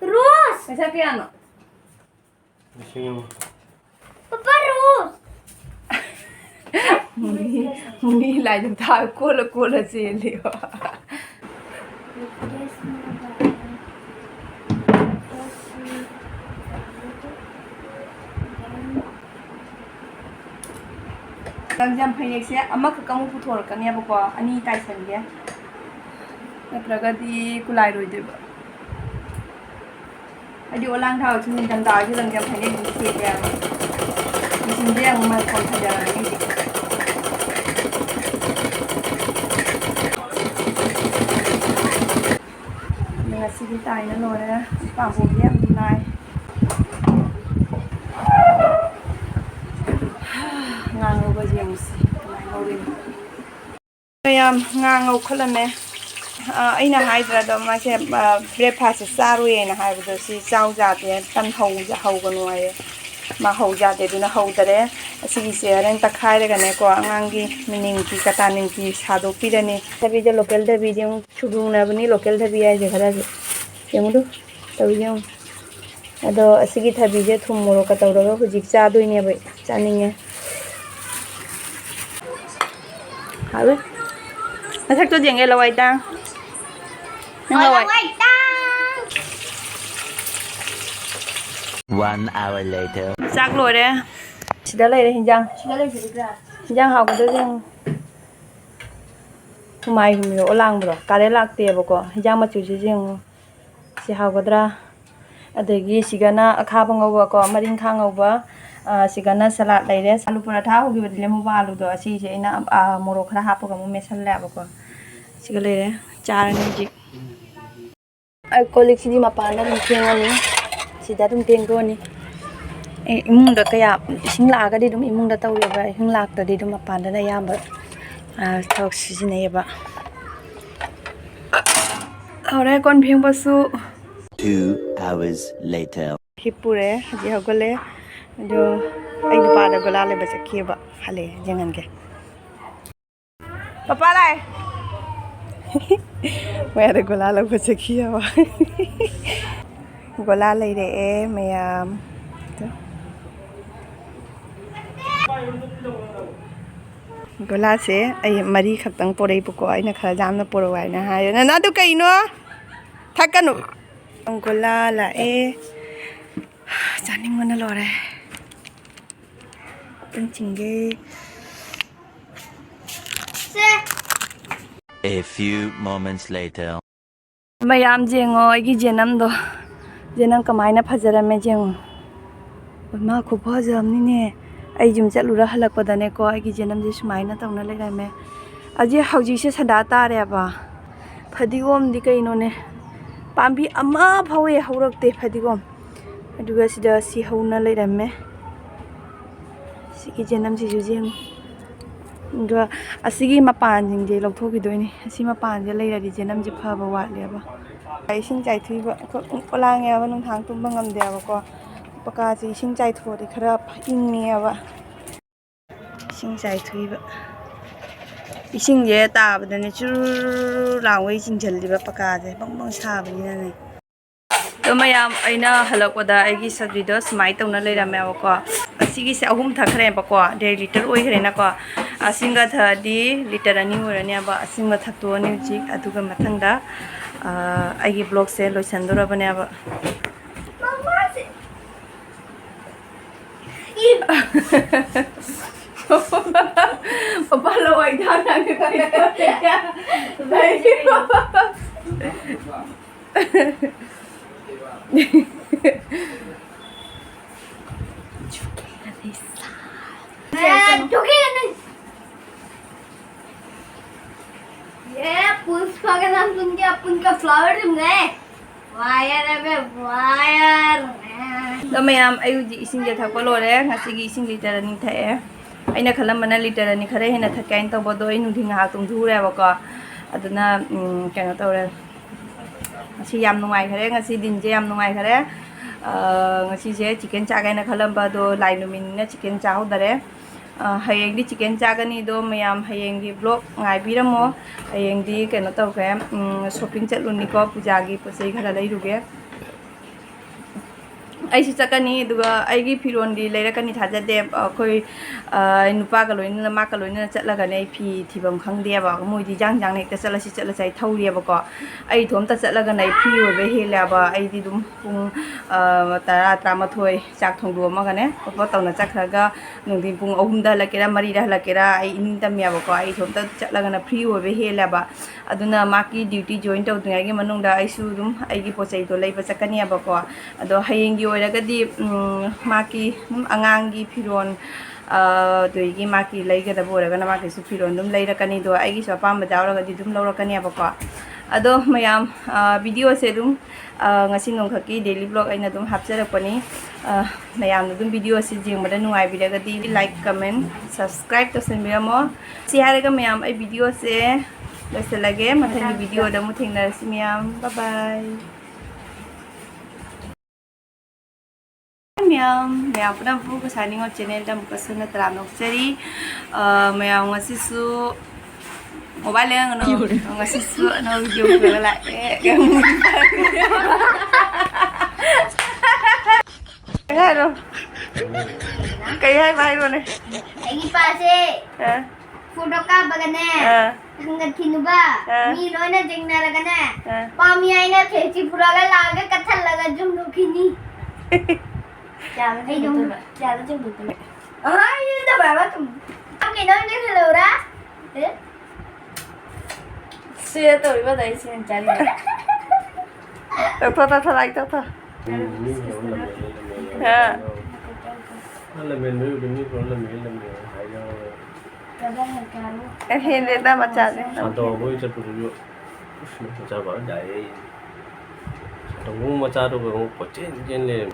Rose! Isa kya no Papa Rose! Muni lai da thar kola cheliyo Langjam phainekse amakakam puthorakaniabako ani taisange natragadi kulai roideba adi olang thau chhin jam da ji langjam phainek ni se ya isin je ang ma kon thajara ni ngasi di tai na lore pa bo yam nai ngang over jemusi ꯌꯥꯝ ꯉꯥꯡꯉꯧ ꯈꯠꯂꯝꯃꯦ ꯑꯩꯅ ꯍꯥꯏꯗ꯭ꯔꯥꯗꯣ ꯃꯥꯁꯦ ꯕ꯭ꯔꯦꯛꯐꯥꯁꯁꯦ ꯆꯥꯔꯣꯏꯅ ꯍꯥꯏꯕꯗꯣ ꯁꯤ ꯆꯥꯎ ꯌꯥꯗꯦ ꯇꯟ ꯍꯧꯒꯅꯨ ꯍꯥꯏꯌꯦ ꯃꯥ ꯍꯧ ꯌꯥꯗꯦ ꯑꯗꯨꯅ ꯍꯧꯗꯔꯦ ꯑꯁꯤꯒꯤꯁꯦ ꯍꯣꯔꯦꯟ ꯇꯛꯈꯥꯏꯔꯒꯅꯦꯀꯣ ꯑꯉꯥꯡꯒꯤ ꯅꯤꯡꯀꯤ ꯀꯇꯥ ꯅꯤꯡꯀꯤ ꯁꯥꯗꯣꯛꯄꯤꯔꯅꯤ ꯊꯕꯤꯗ ꯂꯣꯀꯦꯜ ꯊꯕꯤꯗꯤ ꯑꯃꯨꯛ ꯁꯨꯒꯨꯡꯅꯕꯅꯤ ꯂꯣꯀꯦꯜ ꯊꯕꯤ ꯍꯥꯏꯁꯦ ꯈꯔꯁꯨ ꯌꯦꯡꯉꯨꯗꯨ ꯇꯧꯔꯤ ꯌꯦꯡꯉꯨ ꯑꯗꯣ ꯑꯁꯤꯒꯤ ꯊꯕꯤꯁꯦ ꯊꯨꯝ ꯃꯣꯔꯣꯛꯀ ꯇꯧꯔꯒ ꯍꯧꯖꯤꯛ ꯆꯥꯗꯣꯏꯅꯦꯕ ꯆꯥꯅꯤꯡꯉꯦ Hả nó thích tôi chuyện nghe là vậy ta nhưng mà vậy One hour later. chắc rồi đấy chỉ đã lấy đây hình răng học cái riêng mai mình ở làng rồi cả đấy lạc tiền bọc hình răng mà chủ riêng chỉ học cái ra ꯑꯗꯒꯤ ꯁꯤꯒꯅ ꯑꯈꯥꯕ ꯉꯧꯕ ꯀꯣ ꯃꯔꯤꯡꯈꯥ ꯉꯧꯕ ꯁꯤꯒꯅ ꯁꯂꯥꯠ ꯂꯩꯔꯦ ꯑꯂꯨ ꯄꯔꯥꯊꯥ ꯍꯧꯈꯤꯕꯗꯤ ꯂꯦꯝꯍꯧꯕ ꯑꯂꯨꯗꯣ ꯑꯁꯤꯁꯦ ꯑꯩꯅ ꯃꯣꯔꯣꯛ ꯈꯔ ꯍꯥꯞꯄꯒ ꯑꯃꯨꯛ ꯃꯦꯠꯁꯜꯂꯦꯕꯀꯣ ꯁꯤꯒ ꯂꯩꯔꯦ ꯆꯥꯔꯅꯤ ꯍꯧꯖꯤꯛ ꯑꯩ ꯀꯣꯜꯂꯤꯛꯁꯤꯗꯤ ꯃꯄꯥꯟꯗ ꯑꯗꯨꯝ ꯐꯦꯡꯉꯅꯤ ꯁꯤꯗ ꯑꯗꯨꯝ ꯐꯦꯡꯗꯣꯛꯑꯅꯤ ꯏꯃꯨꯡꯗ ꯀꯌꯥ ꯏꯁꯤꯡ ꯂꯥꯛꯑꯒꯗꯤ ꯑꯗꯨꯝ ꯏꯃꯨꯡꯗ ꯇꯧꯋꯦꯕ ꯏꯁꯤꯡ ꯂꯥꯛꯇ꯭ꯔꯗꯤ ꯑꯗꯨꯝ ꯃꯄꯥꯟꯗꯅ ꯑꯌꯥꯝꯕ ꯊꯕꯛ ꯁꯤꯖꯤꯟꯅꯩꯌꯦꯕ ꯍꯧꯔꯦ ꯀꯣꯟ ꯐꯦꯡꯕꯁꯨ 2 hours later. ꯍꯤꯞꯄꯨꯔꯦ ꯍꯧꯖꯤꯛ ꯍꯧꯒꯠꯂꯦ ꯑꯗꯣ ꯑꯩ ꯅꯨꯄꯥꯗ ꯒꯣꯂꯥ ꯂꯩꯕ ꯆꯠꯈꯤꯑꯕ ꯍꯜꯂꯛꯑꯦ ꯌꯦꯡꯍꯟꯒꯦ ꯄꯄꯥ ꯂꯥꯛꯑꯦ ꯃꯌꯥꯗ ꯒꯣꯂꯥ ꯂꯧꯕ ꯆꯠꯈꯤꯑꯕ ꯒꯣꯂꯥ ꯂꯩꯔꯛꯑꯦ ꯃꯌꯥꯝ ꯒꯣꯂꯥꯁꯦ ꯑꯩ ꯃꯔꯤ ꯈꯛꯇꯪ ꯄꯣꯔꯛꯏꯕꯀꯣ ꯑꯩꯅ ꯈꯔ ꯌꯥꯝꯅ ꯄꯣꯔꯛꯑꯣ ꯍꯥꯏꯅ ꯍꯥꯏꯌꯦ ꯅꯅꯥ ꯑꯗꯨ ꯀꯩꯅꯣ ꯊꯛꯀꯅꯨ ꯒꯣꯂꯥ ꯂꯥꯛꯑꯦ ꯆꯥꯅꯤꯡꯕꯅ ꯂꯣꯏꯔꯦ ꯆꯤꯡꯒꯦ A few moments later. ꯃꯌꯥꯝ ꯌꯦꯡꯉꯣ ꯑꯩꯒꯤ ꯖꯦꯅꯝꯗꯣ ꯖꯦꯅꯝ ꯀꯃꯥꯏꯅ ꯐꯖꯔꯝꯃꯦ ꯌꯦꯡꯉꯣ ꯃꯥ ꯈꯨꯐꯖꯝꯅꯤꯅꯦ ꯑꯩ ꯌꯨꯝ ꯆꯠꯂꯨꯔ ꯍꯜꯂꯛꯄꯗꯅꯦꯀꯣ ꯑꯩꯒꯤ ꯖꯦꯅꯝꯁꯦ ꯁꯨꯃꯥꯏꯅ ꯇꯧꯅ ꯂꯩꯔꯝꯃꯦ ꯍꯧꯖꯤꯛꯁꯦ ꯁꯟꯗꯥ ꯇꯥꯔꯦꯕ ꯐꯗꯤꯒꯣꯝꯗꯤ ꯀꯩꯅꯣꯅꯦ ꯄꯥꯝꯕꯤ ꯑꯃ ꯐꯥꯎꯋꯦ ꯍꯧꯔꯛꯇꯦ ꯐꯗꯤꯒꯣꯝ ꯑꯗꯨꯒ ꯁꯤꯗ ꯁꯤ ꯍꯧꯅ ꯂꯩꯔꯝꯃꯦ ꯁꯤꯒꯤ ꯖꯦꯅꯝꯁꯤꯁꯨ ꯌꯦꯡꯉꯨ ꯑꯗꯨꯒ ꯑꯁꯤꯒꯤ ꯃꯄꯥꯟꯁꯤꯡꯁꯦ ꯂꯧꯊꯣꯛꯈꯤꯗꯣꯏꯅꯤ ꯑꯁꯤ ꯃꯄꯥꯟꯁꯦ ꯂꯩꯔꯗꯤ ꯖꯦꯅꯝꯁꯦ ꯐꯕ ꯋꯥꯠꯂꯦꯕ ꯏꯁꯤꯡ ꯆꯥꯏꯊꯣꯛꯏꯕ ꯄꯣꯂꯥꯡꯉꯦꯕ ꯅꯨꯡꯊꯥꯡ ꯇꯨꯝꯕ ꯉꯝꯗꯦꯕꯀꯣ ꯄꯀꯥꯁꯦ ꯏꯁꯤꯡ ꯆꯥꯏꯊꯣꯛꯑꯗꯤ ꯈꯔ ꯏꯪꯉꯦꯕ ꯏꯁꯤꯡ ꯆꯥꯏꯊꯣꯛꯏꯕ ꯏꯁꯤꯡꯁꯦ ꯇꯥꯕꯗꯅꯦ ꯆꯨꯔ ꯂꯥꯎꯒꯩ ꯆꯤꯡꯁꯤꯜꯂꯤꯕ ꯄꯀꯥꯁꯦ ꯕꯪ ꯕꯪ ꯁꯥꯕꯅꯤꯅꯅꯦ ꯑꯗꯣ ꯃꯌꯥꯝ ꯑꯩꯅ ꯍꯜꯂꯛꯄꯗ ꯑꯩꯒꯤ ꯁꯕꯖꯤꯗꯣ ꯁꯨꯃꯥꯏꯅ ꯇꯧꯅ ꯂꯩꯔꯝꯃꯦꯕꯀꯣ ꯑꯁꯤꯒꯤꯁꯦ 3 ꯊꯛꯈ꯭ꯔꯦꯕꯀꯣ 1.5 ꯂꯤꯇꯔ ꯑꯣꯏꯈ꯭ꯔꯦꯅꯀꯣ ꯑꯁꯤꯡꯒ ꯊꯛꯑꯗꯤ ꯂꯤꯇꯔ 2 ꯑꯣꯏꯔꯅꯦꯕ ꯑꯁꯤꯡꯒ ꯊꯛꯇꯣꯛꯑꯅꯤ ꯍꯧꯖꯤꯛ ꯑꯗꯨꯒ ꯃꯊꯪꯗ ꯑꯩꯒꯤ ꯕ꯭ꯂꯣꯛꯁꯦ ꯂꯣꯏꯁꯟꯗꯣꯔꯕꯅꯦꯕ Papa laway down ang ये पुष्पा का नाम सुन के अपन का फ्लावर तुम गए वायर है बे वायर ꯗꯣ ꯃꯌꯥꯝ ꯑꯩ ꯍꯧꯖꯤꯛ ꯏꯁꯤꯡꯁꯦ ꯊꯛꯄ ꯂꯣꯏꯔꯦ ꯉꯁꯤꯒꯤ ꯏꯁꯤꯡ ꯂꯤꯇꯔ 2 ꯊꯛꯑꯦ ꯑꯩꯅ ꯈꯜꯂꯝꯕꯅ ꯂꯤꯇꯔ 2 ꯈꯔ ꯍꯦꯟꯅ ꯊꯛꯀꯦ ꯍꯥꯏꯅ ꯇꯧꯕꯗꯣ ꯑꯩ ꯅꯨꯡꯊꯤꯜ ꯉꯥꯏꯍꯥꯛ ꯇꯨꯝꯊꯣꯛꯎꯔꯦꯕꯀꯣ ꯑꯗꯨꯅ ꯀꯩꯅꯣ ꯇꯧꯔꯦ ꯉꯁꯤ ꯌꯥꯝ ꯅꯨꯡꯉꯥꯏꯈꯔꯦ ꯉꯁꯤ ꯗꯤꯟꯁꯦ ꯌꯥꯝ ꯅꯨꯡꯉꯥꯏꯈꯔꯦ ꯉꯁꯤꯁꯦ ꯆꯤꯛꯀꯟ ꯆꯥꯒꯦ ꯍꯥꯏꯅ ꯈꯜꯂꯝꯕ ꯑꯗꯣ ꯂꯥꯏ ꯅꯨꯃꯤꯠꯅꯤꯅ ꯆꯤꯛꯀꯟ ꯆꯥꯍꯧꯗꯔꯦ ꯍꯌꯦꯡꯗꯤ ꯆꯤꯛꯀꯟ ꯆꯥꯒꯅꯤ ꯑꯗꯣ ꯃꯌꯥꯝ ꯍꯌꯦꯡꯒꯤ ꯕ꯭ꯂꯣꯛ ꯉꯥꯏꯕꯤꯔꯝꯃꯣ ꯍꯌꯦꯡꯗꯤ ꯀꯩꯅꯣ ꯇꯧꯈ꯭ꯔꯦ ꯁꯣꯞꯄꯤꯡ ꯆꯠꯂꯨꯅꯤꯀꯣ ꯄꯨꯖꯥꯒꯤ ꯄꯣꯠꯆꯩ ꯈꯔ ꯂꯩꯔꯨꯒꯦ ꯑꯩꯁꯨ ꯆꯠꯀꯅꯤ ꯑꯗꯨꯒ ꯑꯩꯒꯤ ꯐꯤꯔꯣꯟꯗꯤ ꯂꯩꯔꯛꯀꯅꯤ ꯊꯥꯖꯗꯦ ꯑꯩꯈꯣই ꯅꯨꯄꯥꯒ ꯂꯣꯏꯅꯅ ꯃꯥꯒ ꯂꯣꯏꯅꯅ ꯆꯠꯂꯒꯅꯦ ꯑꯩ ꯐꯤ ꯊꯤꯐꯝ ꯈꯪꯗꯦꯕ ꯃꯣꯏꯗꯤ ꯖꯥꯡ ꯍꯦꯛꯇ ꯆꯠꯂꯁꯤ ꯑꯩ ꯊꯧꯔꯤꯑꯕꯀꯣ ꯑꯩ ꯏꯊꯣꯝꯇ ꯆꯠꯂꯒꯅ ꯑꯩ ꯐ꯭ꯔꯤ ꯑꯣꯏꯕ ꯍꯦꯜꯂꯦꯕ ꯑꯩꯗꯤ ꯑꯗꯨꯝ ꯄꯨꯡ 10-11 ꯆꯥꯛ ꯊꯣꯡꯗꯣꯛꯑꯝꯃꯒꯅꯦ ꯄꯣꯠ ꯇꯧꯅ ꯆꯠꯈ꯭ꯔꯒ ꯅꯨꯡꯊꯤꯟ ꯄꯨꯡ 3ꯗ ꯍꯜꯂꯛꯀꯦꯔꯥ 4ꯗ ꯍꯜꯂꯛꯀꯦꯔꯥ ꯑꯩ ꯏꯅꯤꯡ ꯇꯝꯃꯦꯕꯀꯣ ꯑꯩ ꯏꯊꯣꯝꯇ ꯆꯠꯂꯒꯅ ꯐ꯭ꯔꯤ ꯑꯣꯏꯕ ꯍꯦꯜꯂꯦꯕ ꯑꯗꯨꯅ ꯃꯥꯒꯤ ꯗ꯭ꯌꯨꯇꯤ ꯖꯣꯏꯟ ꯇꯧꯗ꯭ꯔꯤꯉꯩꯒꯤ ꯃꯅꯨꯡꯗ ꯑꯩꯁꯨ ꯑꯗꯨꯝ ꯑꯩꯒꯤ ꯄꯣꯠꯆꯩꯗꯣ ꯂꯩꯕ ꯆꯠꯀꯅꯤꯕꯀꯣ ꯑꯗꯣ ꯍꯌꯦꯡꯒꯤ ꯑꯣꯏꯔꯒꯗꯤ ꯃꯥꯒꯤ ꯑꯉꯥꯡꯒꯤ ꯐꯤꯔꯣꯟ ꯑꯗꯒꯤ ꯃꯥꯒꯤ ꯂꯩꯒꯗꯕ ꯑꯣꯏꯔꯒꯅ ꯃꯥꯒꯤꯁꯨ ꯐꯤꯔꯣꯟ ꯑꯗꯨꯝ ꯂꯩꯔꯛꯀꯅꯤ ꯑꯗꯣ ꯑꯩꯒꯤꯁꯨ ꯑꯄꯥꯝꯕ ꯌꯥꯎꯔꯒꯗꯤ ꯑꯗꯨꯝ ꯂꯧꯔꯛꯀꯅꯦꯕꯀꯣ ꯑꯗꯣ ꯃꯌꯥꯝ ꯚꯤꯗꯤꯑꯣꯁꯦ ꯑꯗꯨꯝ ꯉꯁꯤ ꯅꯣꯡꯈꯛꯀꯤ ꯗꯦꯂꯤ ꯕ꯭ꯂꯣꯛ ꯑꯩꯅ ꯑꯗꯨꯝ ꯍꯥꯞꯆꯔꯛꯄꯅꯤ ꯃꯌꯥꯝꯅ ꯑꯗꯨꯝ ꯚꯤꯗꯤꯑꯣꯁꯤ ꯌꯦꯡꯕꯗ ꯅꯨꯡꯉꯥꯏꯕꯤꯔꯒꯗꯤ ꯂꯥꯏꯛ ꯀꯃꯦꯟ ꯁꯕꯁꯀ꯭ꯔꯥꯏꯕ ꯇꯧꯁꯟꯕꯤꯔꯝꯃꯣ ꯁꯤ ꯍꯥꯏꯔꯒ ꯃꯌꯥꯝ ꯑꯩ ꯚꯤꯗꯤꯑꯣꯁꯦ ꯂꯣꯏꯁꯤꯜꯂꯒꯦ ꯃꯊꯪꯒꯤ ꯚꯤꯗꯤꯑꯣꯗ ꯑꯃꯨꯛ ꯊꯦꯡꯅꯔꯁꯤ ꯃꯌꯥꯝ ꯕꯥꯏ ꯃꯌꯥꯝ ꯄꯨꯝꯅꯃꯛꯄꯨ ꯉꯁꯥꯏ ꯅꯤꯡꯉꯣꯜ ꯆꯦꯅꯦꯜꯗ ꯑꯃꯨꯛꯀꯁꯨ ꯅꯠꯇ꯭ꯔꯥ ꯅꯣꯛꯆꯔꯤ ꯃꯌꯥꯝ ꯉꯁꯤꯁꯨ ꯃꯣꯕꯥꯏꯜ ꯂꯦꯡꯒꯅꯨ ꯉꯁꯤꯁꯨ ꯑꯅꯧꯕ ꯚꯤꯗꯤꯑꯣ ꯄꯨꯔꯒ ꯂꯥꯛꯑꯦ ꯍꯥꯏꯔꯣ ꯀꯩ ꯍꯥꯏꯕ ꯍꯥꯏꯔꯣꯅꯦ ꯑꯩꯒꯤ ꯄꯥꯁꯦ फोटो कापगने हंगथिनुबा मी लोइना जेंगनारगने पामी आइना फेची पुरागा लागे कथल लगा जुम रुखिनी चाल जुम दुतले हां ये तो बाबा तुम अब के नोन देख लोरा से तो इबा दाई से चाली तो लाइक तो Hindi na masyado. Santo boy sa puyo. Sa ba dai. Tunggu macam tu kau pocen le.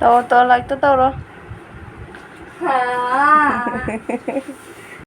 To like to rồi. À.